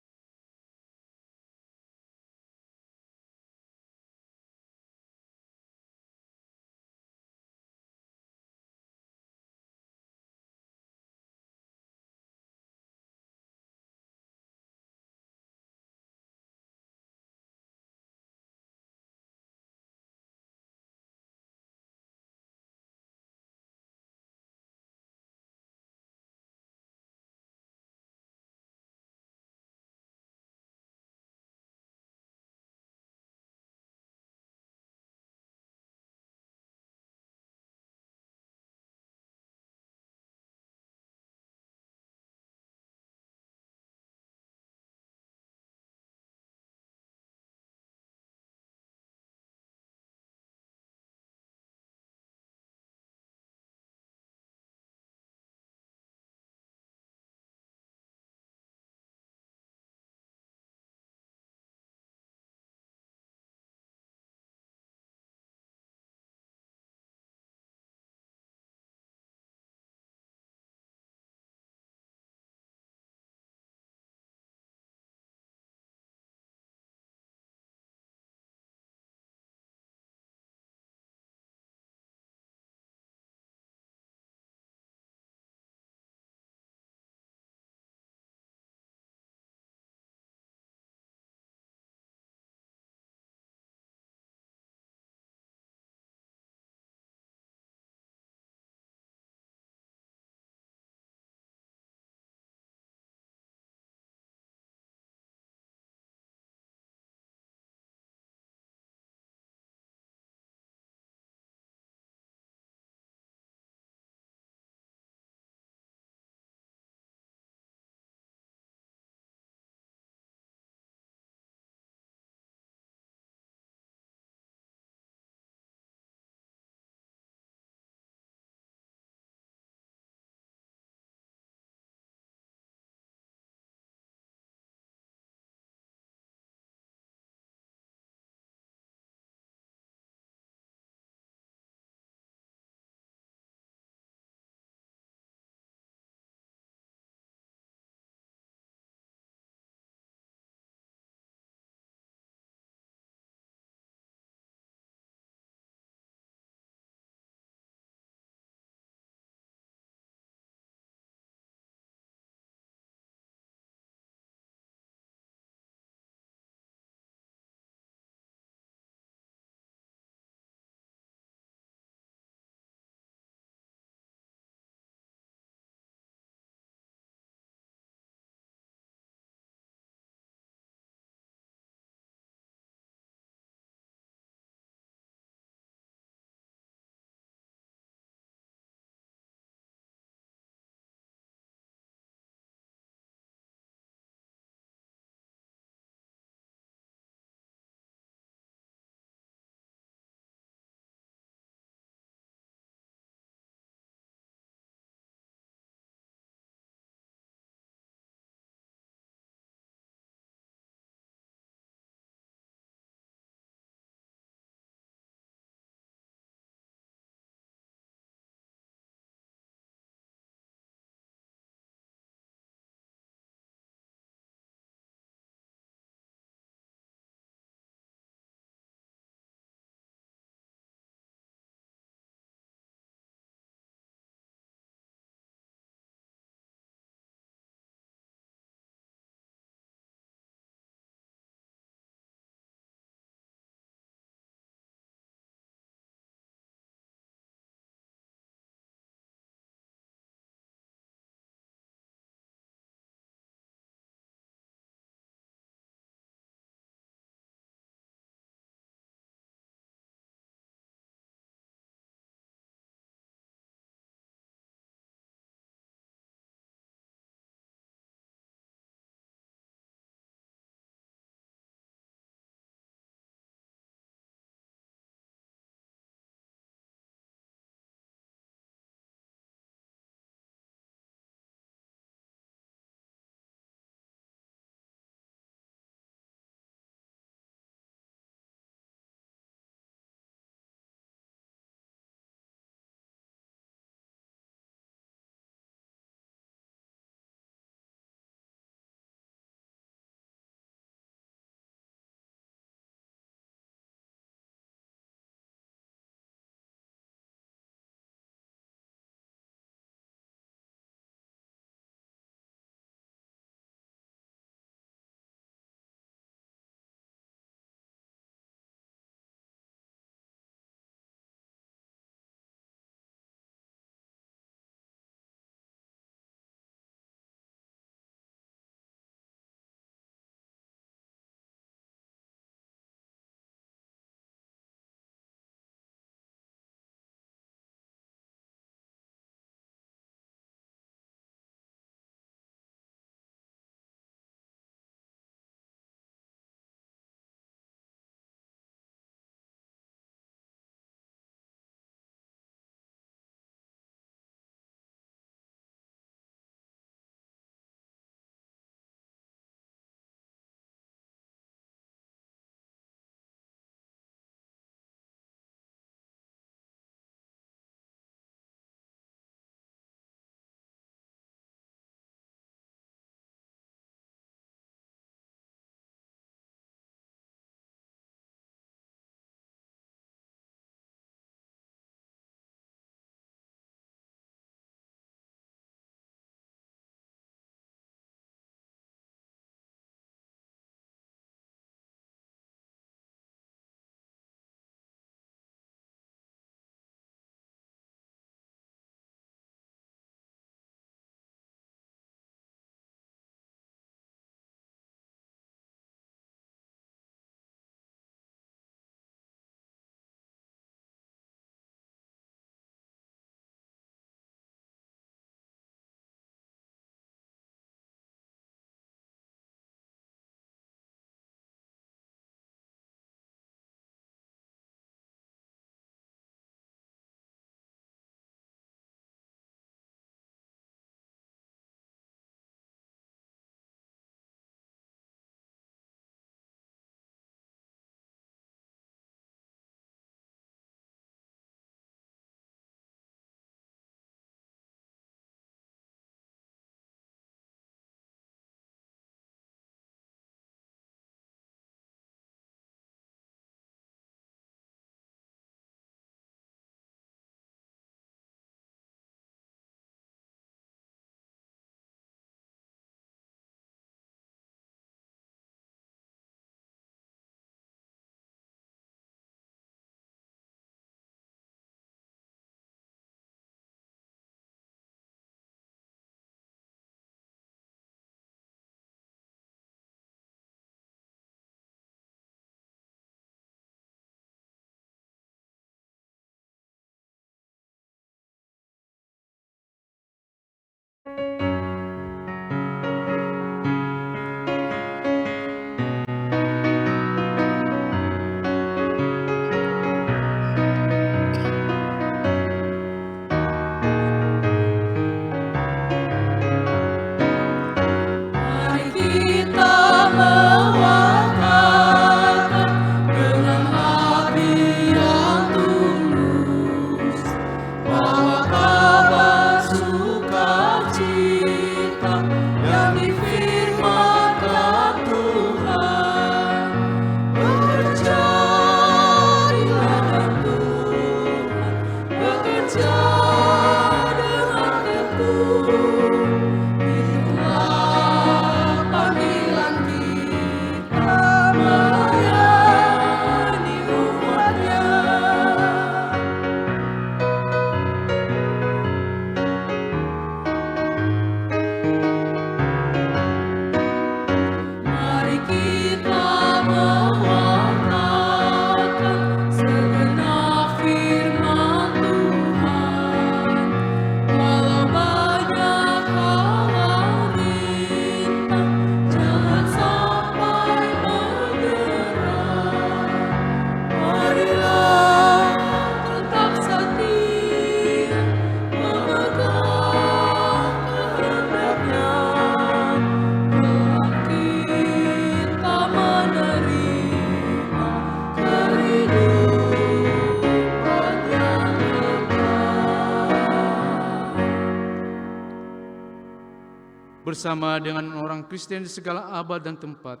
S1: bersama dengan orang Kristen di segala abad dan tempat,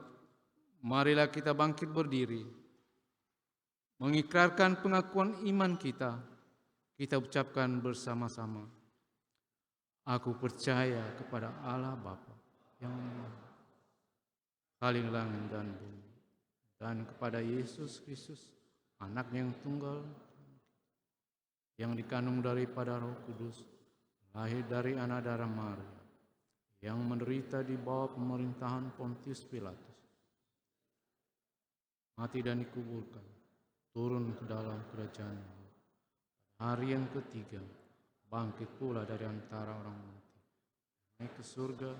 S1: marilah kita bangkit berdiri, mengikrarkan pengakuan iman kita. Kita ucapkan bersama-sama. Aku percaya kepada Allah Bapa yang paling langit dan bumi, dan kepada Yesus Kristus, Anak-Nya yang tunggal, yang dikandung daripada Roh Kudus, lahir dari anak darah Maria, yang menderita di bawah pemerintahan Pontius Pilatus, mati dan dikuburkan, turun ke dalam kerajaan Allah. Hari yang ketiga, bangkit pula dari antara orang mati, naik ke surga,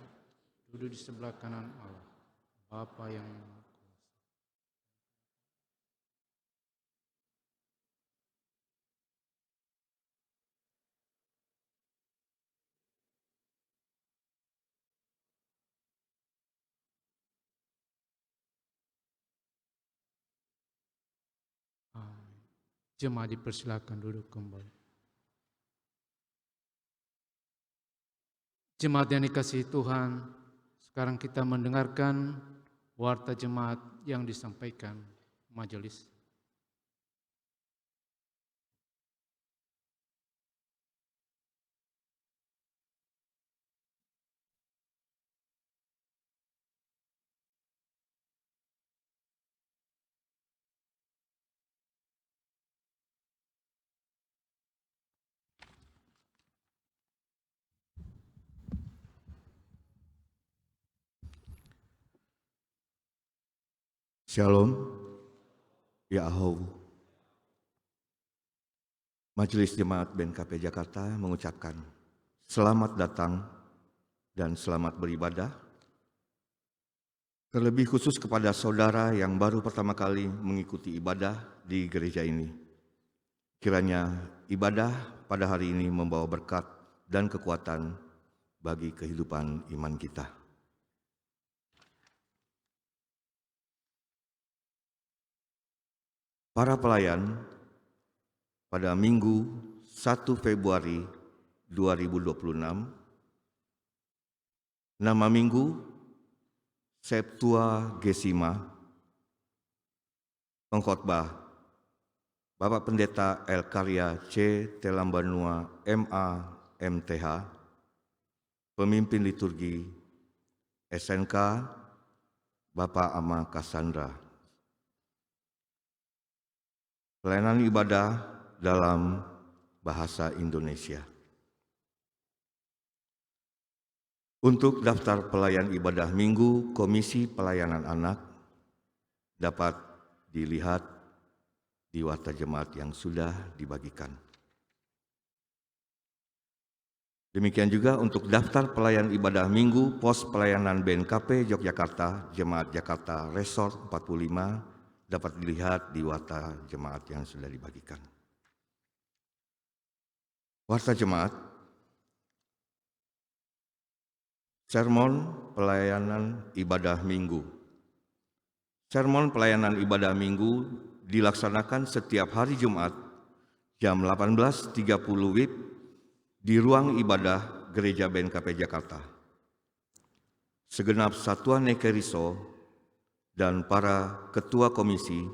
S1: duduk di sebelah kanan Allah, Bapa yang Maha Kuasa. Amin. Jemaat dipersilakan duduk kembali. Jemaat yang dikasihi Tuhan, sekarang kita mendengarkan warta jemaat yang disampaikan majelis.
S5: Shalom, ya Ahau. Majelis Jemaat BNKP Jakarta mengucapkan selamat datang dan selamat beribadah. Terlebih khusus kepada saudara yang baru pertama kali mengikuti ibadah di gereja ini. Kiranya ibadah pada hari ini membawa berkat dan kekuatan bagi kehidupan iman kita. Para pelayan, pada Minggu 1 Februari 2026, nama Minggu Septuagesima, pengkhotbah Bapak Pendeta El Karya C. Telambanua MA MTH, pemimpin liturgi SNK Bapak Ama Cassandra. Pelayanan ibadah dalam bahasa Indonesia. Untuk daftar pelayan ibadah minggu Komisi Pelayanan Anak dapat dilihat di warta jemaat yang sudah dibagikan. Demikian juga untuk daftar pelayan ibadah minggu Pos Pelayanan BNKP Yogyakarta, Jemaat Jakarta Resort 45, dapat dilihat di warta jemaat yang sudah dibagikan. Warta jemaat, sermon pelayanan ibadah minggu. Sermon pelayanan ibadah minggu dilaksanakan setiap hari Jumat jam 18.30 WIB di ruang ibadah Gereja BNKP Jakarta. Segenap satuan Nekeriso dan para ketua komisi,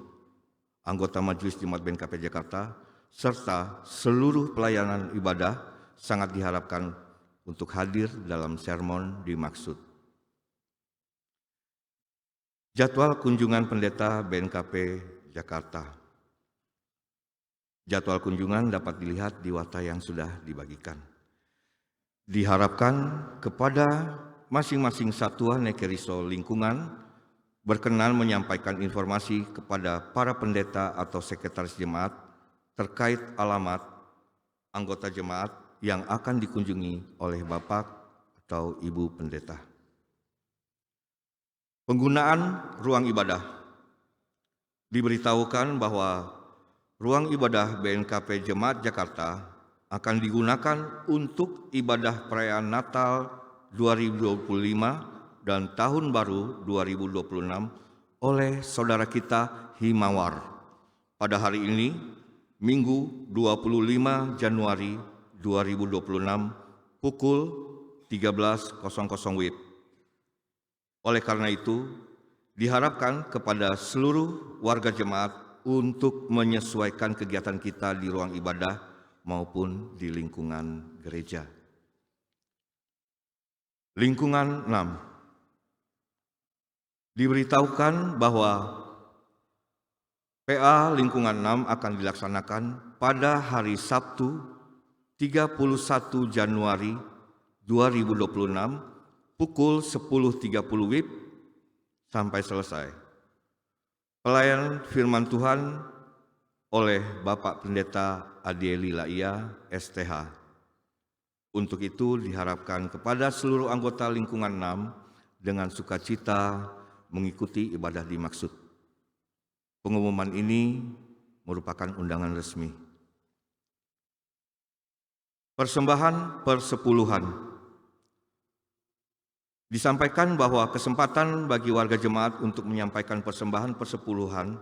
S5: anggota Majelis Jemaat BNKP Jakarta, serta seluruh pelayanan ibadah sangat diharapkan untuk hadir dalam sermon dimaksud. Jadwal kunjungan pendeta BNKP Jakarta. Jadwal kunjungan dapat dilihat di warta yang sudah dibagikan. Diharapkan kepada masing-masing satuan Nekeriso lingkungan berkenan menyampaikan informasi kepada para pendeta atau sekretaris jemaat terkait alamat anggota jemaat yang akan dikunjungi oleh Bapak atau Ibu Pendeta. Penggunaan ruang ibadah. Diberitahukan bahwa ruang ibadah BNKP Jemaat Jakarta akan digunakan untuk ibadah perayaan Natal 2025 dan Tahun Baru 2026 oleh saudara kita Himawar pada hari ini, Minggu 25 Januari 2026 pukul 13.00 WIB. Oleh karena itu, diharapkan kepada seluruh warga jemaat untuk menyesuaikan kegiatan kita di ruang ibadah maupun di lingkungan gereja. Lingkungan 6. Diberitahukan bahwa PA lingkungan 6 akan dilaksanakan pada hari Sabtu 31 Januari 2026 pukul 10.30 WIB sampai selesai. Pelayan firman Tuhan oleh Bapak Pendeta Adieli Laia, STH. Untuk itu diharapkan kepada seluruh anggota lingkungan 6 dengan sukacita mengikuti ibadah dimaksud. Pengumuman ini merupakan undangan resmi. Persembahan persepuluhan. Disampaikan bahwa kesempatan bagi warga jemaat untuk menyampaikan persembahan persepuluhan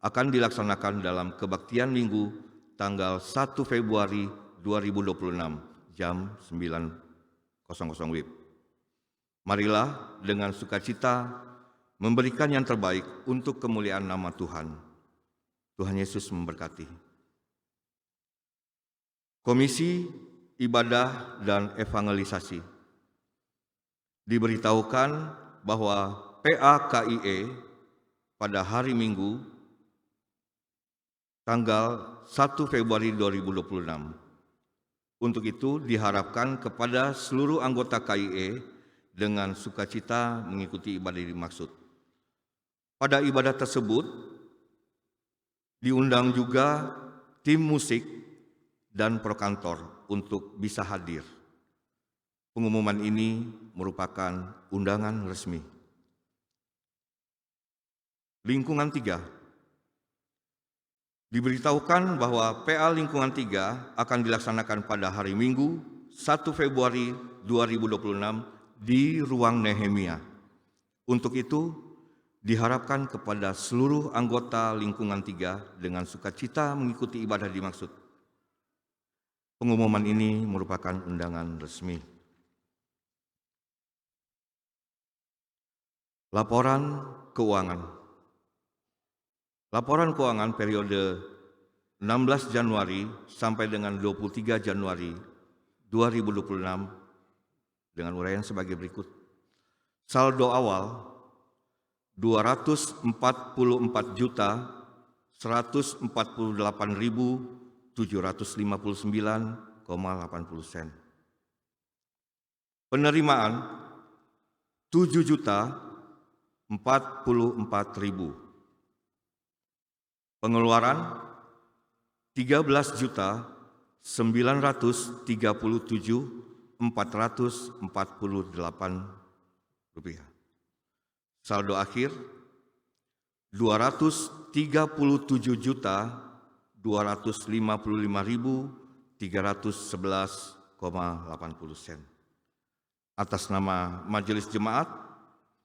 S5: akan dilaksanakan dalam kebaktian Minggu tanggal 1 Februari 2026 jam 9.00 WIB. Marilah dengan sukacita memberikan yang terbaik untuk kemuliaan nama Tuhan. Tuhan Yesus memberkati. Komisi Ibadah dan Evangelisasi. Diberitahukan bahwa PAKIE pada hari Minggu tanggal 1 Februari 2026. Untuk itu diharapkan kepada seluruh anggota KIE dengan sukacita mengikuti ibadah dimaksud. Pada ibadah tersebut diundang juga tim musik dan prokantor untuk bisa hadir. Pengumuman ini merupakan undangan resmi. Lingkungan 3. Diberitahukan bahwa PA Lingkungan 3 akan dilaksanakan pada hari Minggu 1 Februari 2026 di Ruang Nehemia. Untuk itu, diharapkan kepada seluruh anggota Lingkungan 3 dengan sukacita mengikuti ibadah dimaksud. Pengumuman ini merupakan undangan resmi. Laporan keuangan. Laporan keuangan periode 16 Januari sampai dengan 23 Januari 2026 dengan uraian sebagai berikut. Saldo awal 244.759,80 sen. Penerimaan 7.044.000. Pengeluaran 13.937.448 rupiah. Saldo akhir 237.255.311,80 sen. Atas nama Majelis Jemaat,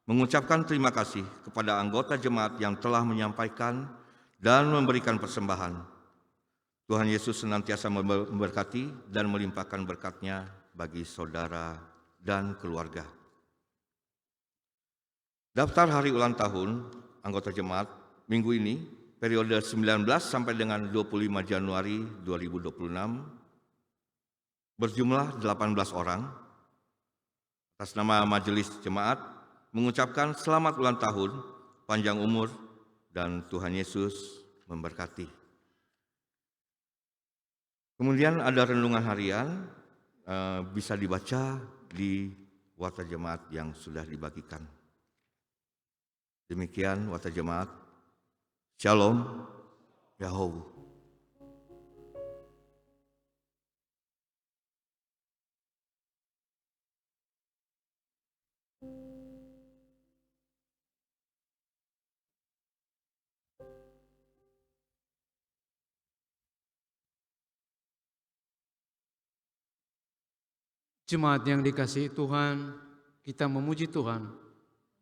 S5: mengucapkan terima kasih kepada anggota jemaat yang telah menyampaikan dan memberikan persembahan. Tuhan Yesus senantiasa memberkati dan melimpahkan berkat-Nya bagi saudara dan keluarga. Daftar hari ulang tahun anggota jemaat minggu ini, periode 19 sampai dengan 25 Januari 2026, berjumlah 18 orang. Atas nama Majelis Jemaat, mengucapkan selamat ulang tahun, panjang umur, dan Tuhan Yesus memberkati. Kemudian ada renungan harian, bisa dibaca di warta jemaat yang sudah dibagikan. Demikian warta jemaat. Shalom, Yahweh.
S1: Jemaat yang dikasihi Tuhan, kita memuji Tuhan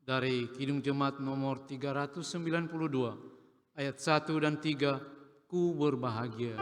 S1: dari Kidung Jemaat nomor 392, ayat 1 dan 3, ku berbahagia.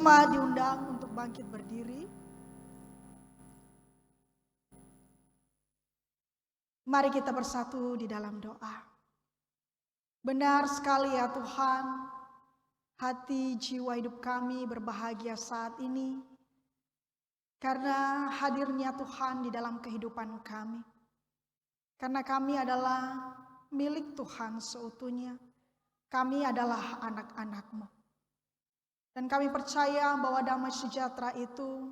S4: jemaat diundang untuk bangkit berdiri. Mari kita bersatu di dalam doa. Benar sekali ya Tuhan, hati jiwa hidup kami berbahagia saat ini karena hadirnya Tuhan di dalam kehidupan kami. Karena kami adalah milik Tuhan seutuhnya. Kami adalah anak-anak-Mu. Dan kami percaya bahwa damai sejahtera itu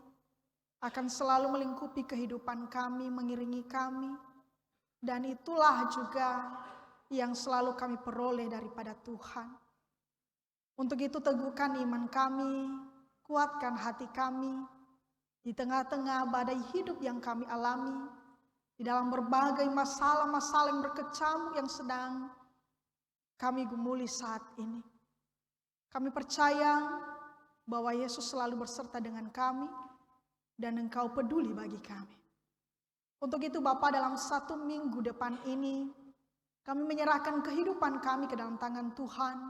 S4: akan selalu melingkupi kehidupan kami, mengiringi kami. Dan itulah juga yang selalu kami peroleh daripada Tuhan. Untuk itu teguhkan iman kami, kuatkan hati kami di tengah-tengah badai hidup yang kami alami, di dalam berbagai masalah-masalah yang berkecamuk yang sedang kami gumuli saat ini. Kami percaya bahwa Yesus selalu berserta dengan kami dan Engkau peduli bagi kami. Untuk itu Bapa, dalam 1 minggu depan ini kami menyerahkan kehidupan kami ke dalam tangan Tuhan.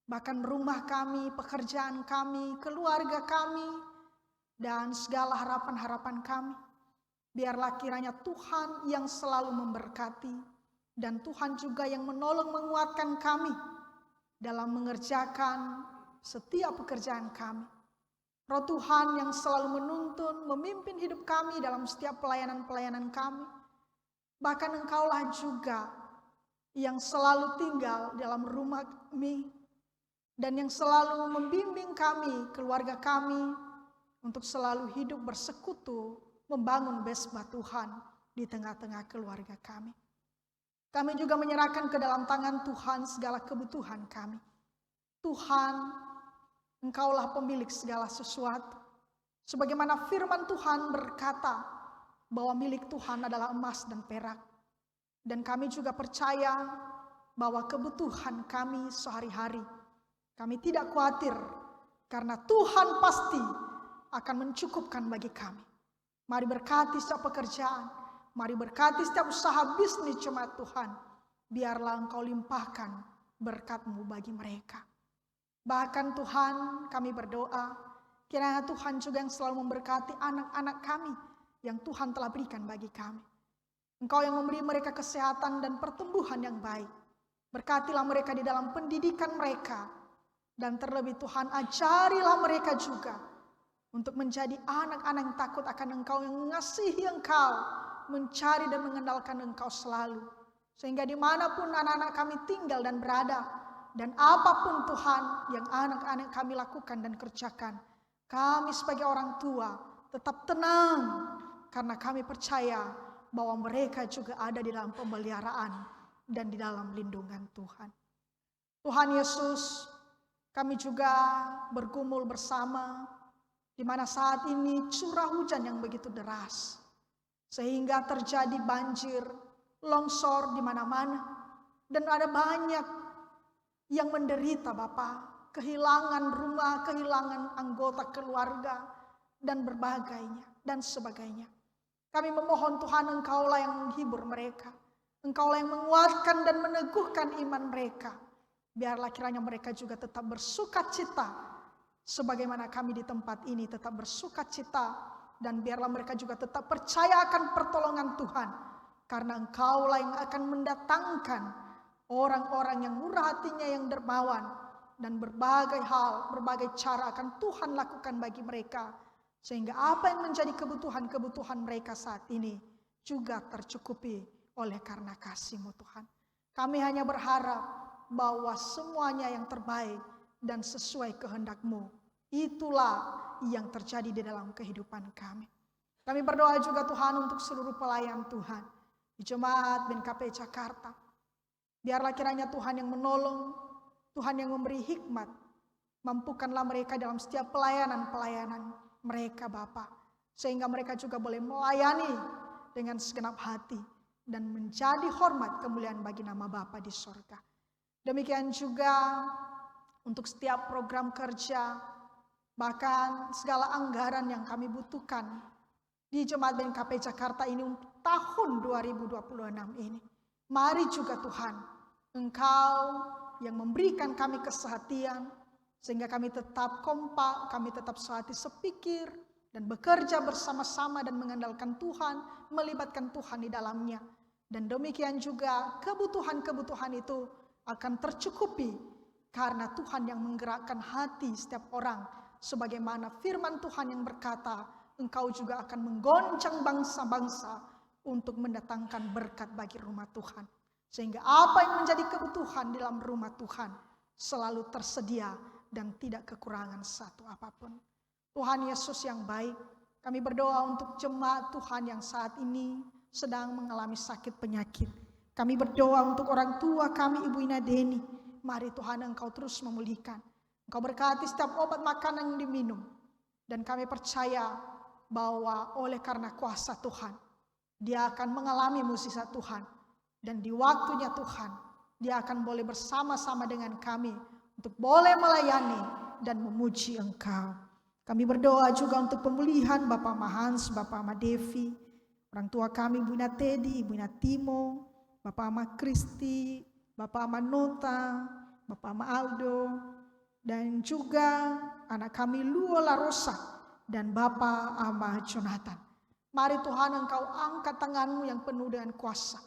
S4: Bahkan rumah kami, pekerjaan kami, keluarga kami, dan segala harapan-harapan kami. Biarlah kiranya Tuhan yang selalu memberkati dan Tuhan juga yang menolong menguatkan kami dalam mengerjakan setiap pekerjaan kami. Roh Tuhan yang selalu menuntun, memimpin hidup kami dalam setiap pelayanan-pelayanan kami. Bahkan Engkaulah juga yang selalu tinggal dalam rumah kami dan yang selalu membimbing kami, keluarga kami, untuk selalu hidup bersekutu, membangun mesbah Tuhan di tengah-tengah keluarga kami. Kami juga menyerahkan ke dalam tangan Tuhan segala kebutuhan kami. Tuhan, Engkaulah pemilik segala sesuatu. Sebagaimana firman Tuhan berkata bahwa milik Tuhan adalah emas dan perak. Dan kami juga percaya bahwa kebutuhan kami sehari-hari, kami tidak khawatir karena Tuhan pasti akan mencukupkan bagi kami. Mari berkati setiap pekerjaan, mari berkati setiap usaha bisnis jemaat Tuhan. Biarlah Engkau limpahkan berkat-Mu bagi mereka. Bahkan Tuhan, kami berdoa, kiranya Tuhan juga yang selalu memberkati anak-anak kami yang Tuhan telah berikan bagi kami. Engkau yang memberi mereka kesehatan dan pertumbuhan yang baik. Berkatilah mereka di dalam pendidikan mereka. Dan terlebih Tuhan, ajarilah mereka juga untuk menjadi anak-anak yang takut akan Engkau, yang mengasihi Engkau, mencari dan mengandalkan Engkau selalu. Sehingga dimanapun anak-anak kami tinggal dan berada, dan apapun Tuhan yang anak-anak kami lakukan dan kerjakan, kami sebagai orang tua tetap tenang karena kami percaya bahwa mereka juga ada di dalam pemeliharaan dan di dalam lindungan Tuhan. Tuhan Yesus, kami juga bergumul bersama di mana saat ini curah hujan yang begitu deras sehingga terjadi banjir, longsor di mana-mana, dan ada banyak yang menderita Bapa, kehilangan rumah, kehilangan anggota keluarga, dan berbagainya, dan sebagainya. Kami memohon Tuhan, Engkaulah yang menghibur mereka. Engkaulah yang menguatkan dan meneguhkan iman mereka. Biarlah kiranya mereka juga tetap bersukacita, sebagaimana kami di tempat ini tetap bersukacita. Dan biarlah mereka juga tetap percaya akan pertolongan Tuhan. Karena Engkaulah yang akan mendatangkan orang-orang yang murah hatinya, yang dermawan, dan berbagai hal, berbagai cara akan Tuhan lakukan bagi mereka. Sehingga apa yang menjadi kebutuhan-kebutuhan mereka saat ini juga tercukupi oleh karena kasih-Mu Tuhan. Kami hanya berharap bahwa semuanya yang terbaik dan sesuai kehendak-Mu, itulah yang terjadi di dalam kehidupan kami. Kami berdoa juga Tuhan untuk seluruh pelayan Tuhan di Jemaat BNKP Jakarta. Biarlah kiranya Tuhan yang menolong, Tuhan yang memberi hikmat. Mampukanlah mereka dalam setiap pelayanan-pelayanan mereka Bapa. Sehingga mereka juga boleh melayani dengan segenap hati. Dan menjadi hormat kemuliaan bagi nama Bapa di sorga. Demikian juga untuk setiap program kerja, bahkan segala anggaran yang kami butuhkan di Jemaat BNKP Jakarta ini untuk tahun 2026 ini. Mari juga Tuhan, Engkau yang memberikan kami kesehatan, sehingga kami tetap kompak, kami tetap sehati sepikir, dan bekerja bersama-sama dan mengandalkan Tuhan, melibatkan Tuhan di dalamnya. Dan demikian juga kebutuhan-kebutuhan itu akan tercukupi karena Tuhan yang menggerakkan hati setiap orang. Sebagaimana firman Tuhan yang berkata, engkau juga akan menggoncang bangsa-bangsa untuk mendatangkan berkat bagi rumah Tuhan. Sehingga apa yang menjadi kebutuhan dalam rumah Tuhan selalu tersedia dan tidak kekurangan satu apapun. Tuhan Yesus yang baik, kami berdoa untuk jemaat Tuhan yang saat ini sedang mengalami sakit penyakit. Kami berdoa untuk orang tua kami, Ibu Ina Deni. Mari Tuhan engkau terus memulihkan. Engkau berkati setiap obat makanan yang diminum. Dan kami percaya bahwa oleh karena kuasa Tuhan, dia akan mengalami mukjizat Tuhan. Dan di waktunya Tuhan, dia akan boleh bersama-sama dengan kami untuk boleh melayani dan memuji engkau. Kami berdoa juga untuk pemulihan Bapak Mahans, Bapak Ama Devi, orang tua kami Ibu Ina Teddy, Ibu Ina Timo, Bapak Ama Kristi, Bapak Ama Nota, Bapak Ama Aldo, dan juga anak kami Luo La Rosa dan Bapak Ama Jonathan. Mari Tuhan engkau angkat tanganmu yang penuh dengan kuasa.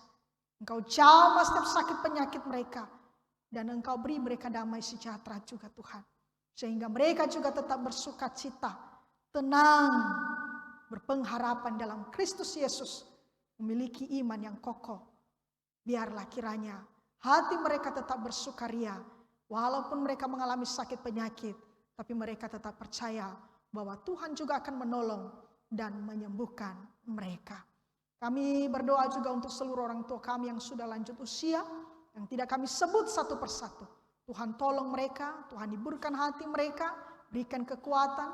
S4: Engkau jamah setiap sakit penyakit mereka. Dan engkau beri mereka damai sejahtera juga Tuhan. Sehingga mereka juga tetap bersuka cita, tenang, berpengharapan dalam Kristus Yesus, memiliki iman yang kokoh. Biarlah kiranya hati mereka tetap bersukaria, walaupun mereka mengalami sakit penyakit, tapi mereka tetap percaya bahwa Tuhan juga akan menolong dan menyembuhkan mereka. Kami berdoa juga untuk seluruh orang tua kami yang sudah lanjut usia, yang tidak kami sebut satu persatu. Tuhan tolong mereka, Tuhan hiburkan hati mereka, berikan kekuatan,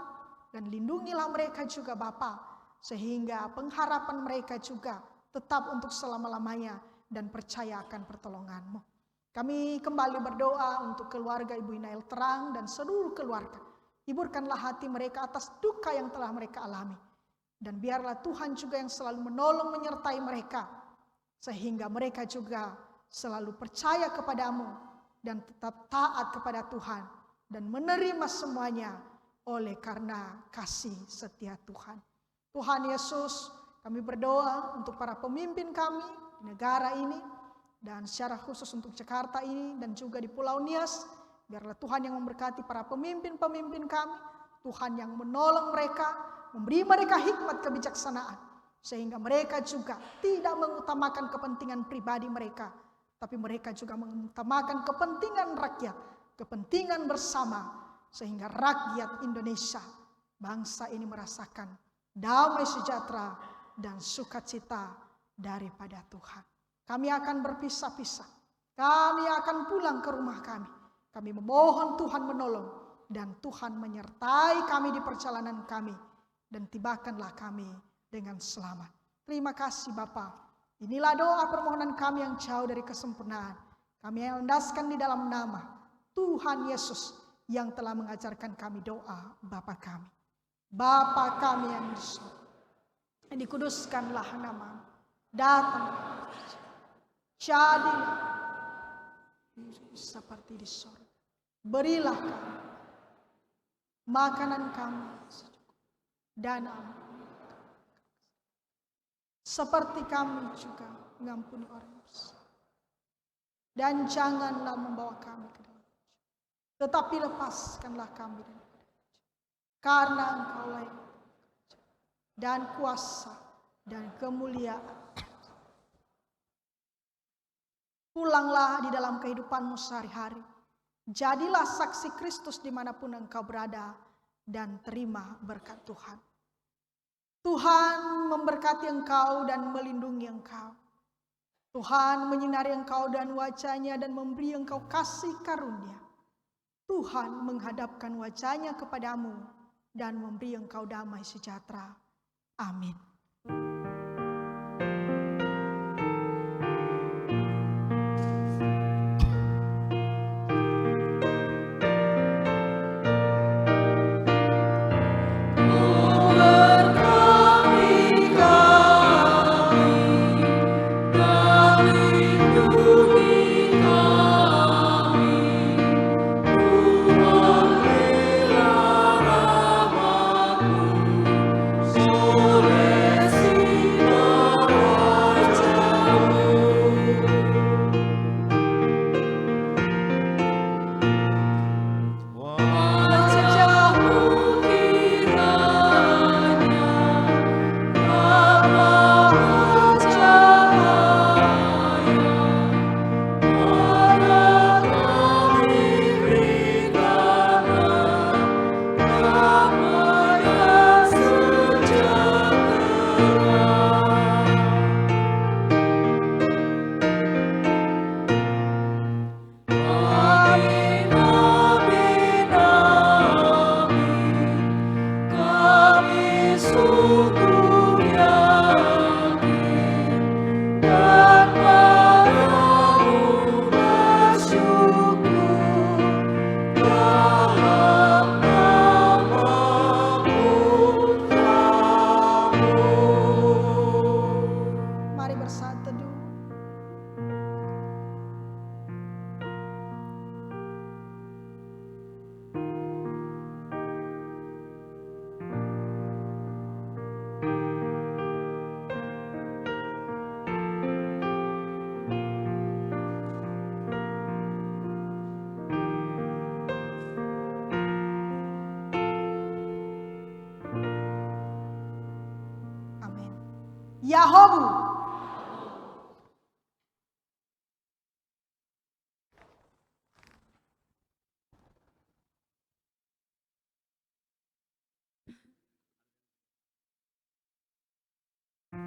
S4: dan lindungilah mereka juga Bapa, sehingga pengharapan mereka juga tetap untuk selama-lamanya dan percaya akan pertolongan-Mu. Kami kembali berdoa untuk keluarga Ibu Inael Terang dan seluruh keluarga. Hiburkanlah hati mereka atas duka yang telah mereka alami. Dan biarlah Tuhan juga yang selalu menolong menyertai mereka, sehingga mereka juga selalu percaya kepadamu, dan tetap taat kepada Tuhan dan menerima semuanya oleh karena kasih setia Tuhan. Tuhan Yesus, kami berdoa untuk para pemimpin kami di negara ini dan secara khusus untuk Jakarta ini dan juga di Pulau Nias. Biarlah Tuhan yang memberkati para pemimpin-pemimpin kami, Tuhan yang menolong mereka, memberi mereka hikmat kebijaksanaan sehingga mereka juga tidak mengutamakan kepentingan pribadi mereka, tapi mereka juga mengutamakan kepentingan rakyat, kepentingan bersama, sehingga rakyat Indonesia, bangsa ini merasakan damai sejahtera dan sukacita daripada Tuhan. Kami akan berpisah-pisah, kami akan pulang ke rumah kami. Kami memohon Tuhan menolong dan Tuhan menyertai kami di perjalanan kami, dan tibakanlah kami dengan selamat. Terima kasih Bapa. Inilah doa permohonan kami yang jauh dari kesempurnaan. Kami yang landaskan di dalam nama Tuhan Yesus yang telah mengajarkan kami doa Bapa kami. Bapa kami yang di surga, dikuduskanlah nama-Mu. Datanglah, jadilah seperti di surga. Berilah kami makanan kami dan ampuni seperti kami juga mengampuni orang bersalah. Dan janganlah membawa kami ke dalam ujian, tetapi lepaskanlah kami dari ujian. Karena Engkaulah yang dan kuasa dan kemuliaan. Pulanglah di dalam kehidupanmu sehari-hari. Jadilah saksi Kristus dimanapun engkau berada dan terima berkat Tuhan. Tuhan memberkati engkau dan melindungi engkau. Tuhan menyinari engkau dan wajahnya dan memberi engkau kasih karunia. Tuhan menghadapkan wajahnya kepadamu dan memberi engkau damai sejahtera. Amin.
S2: Lindungi kami, Tuhan.
S4: Yahobu,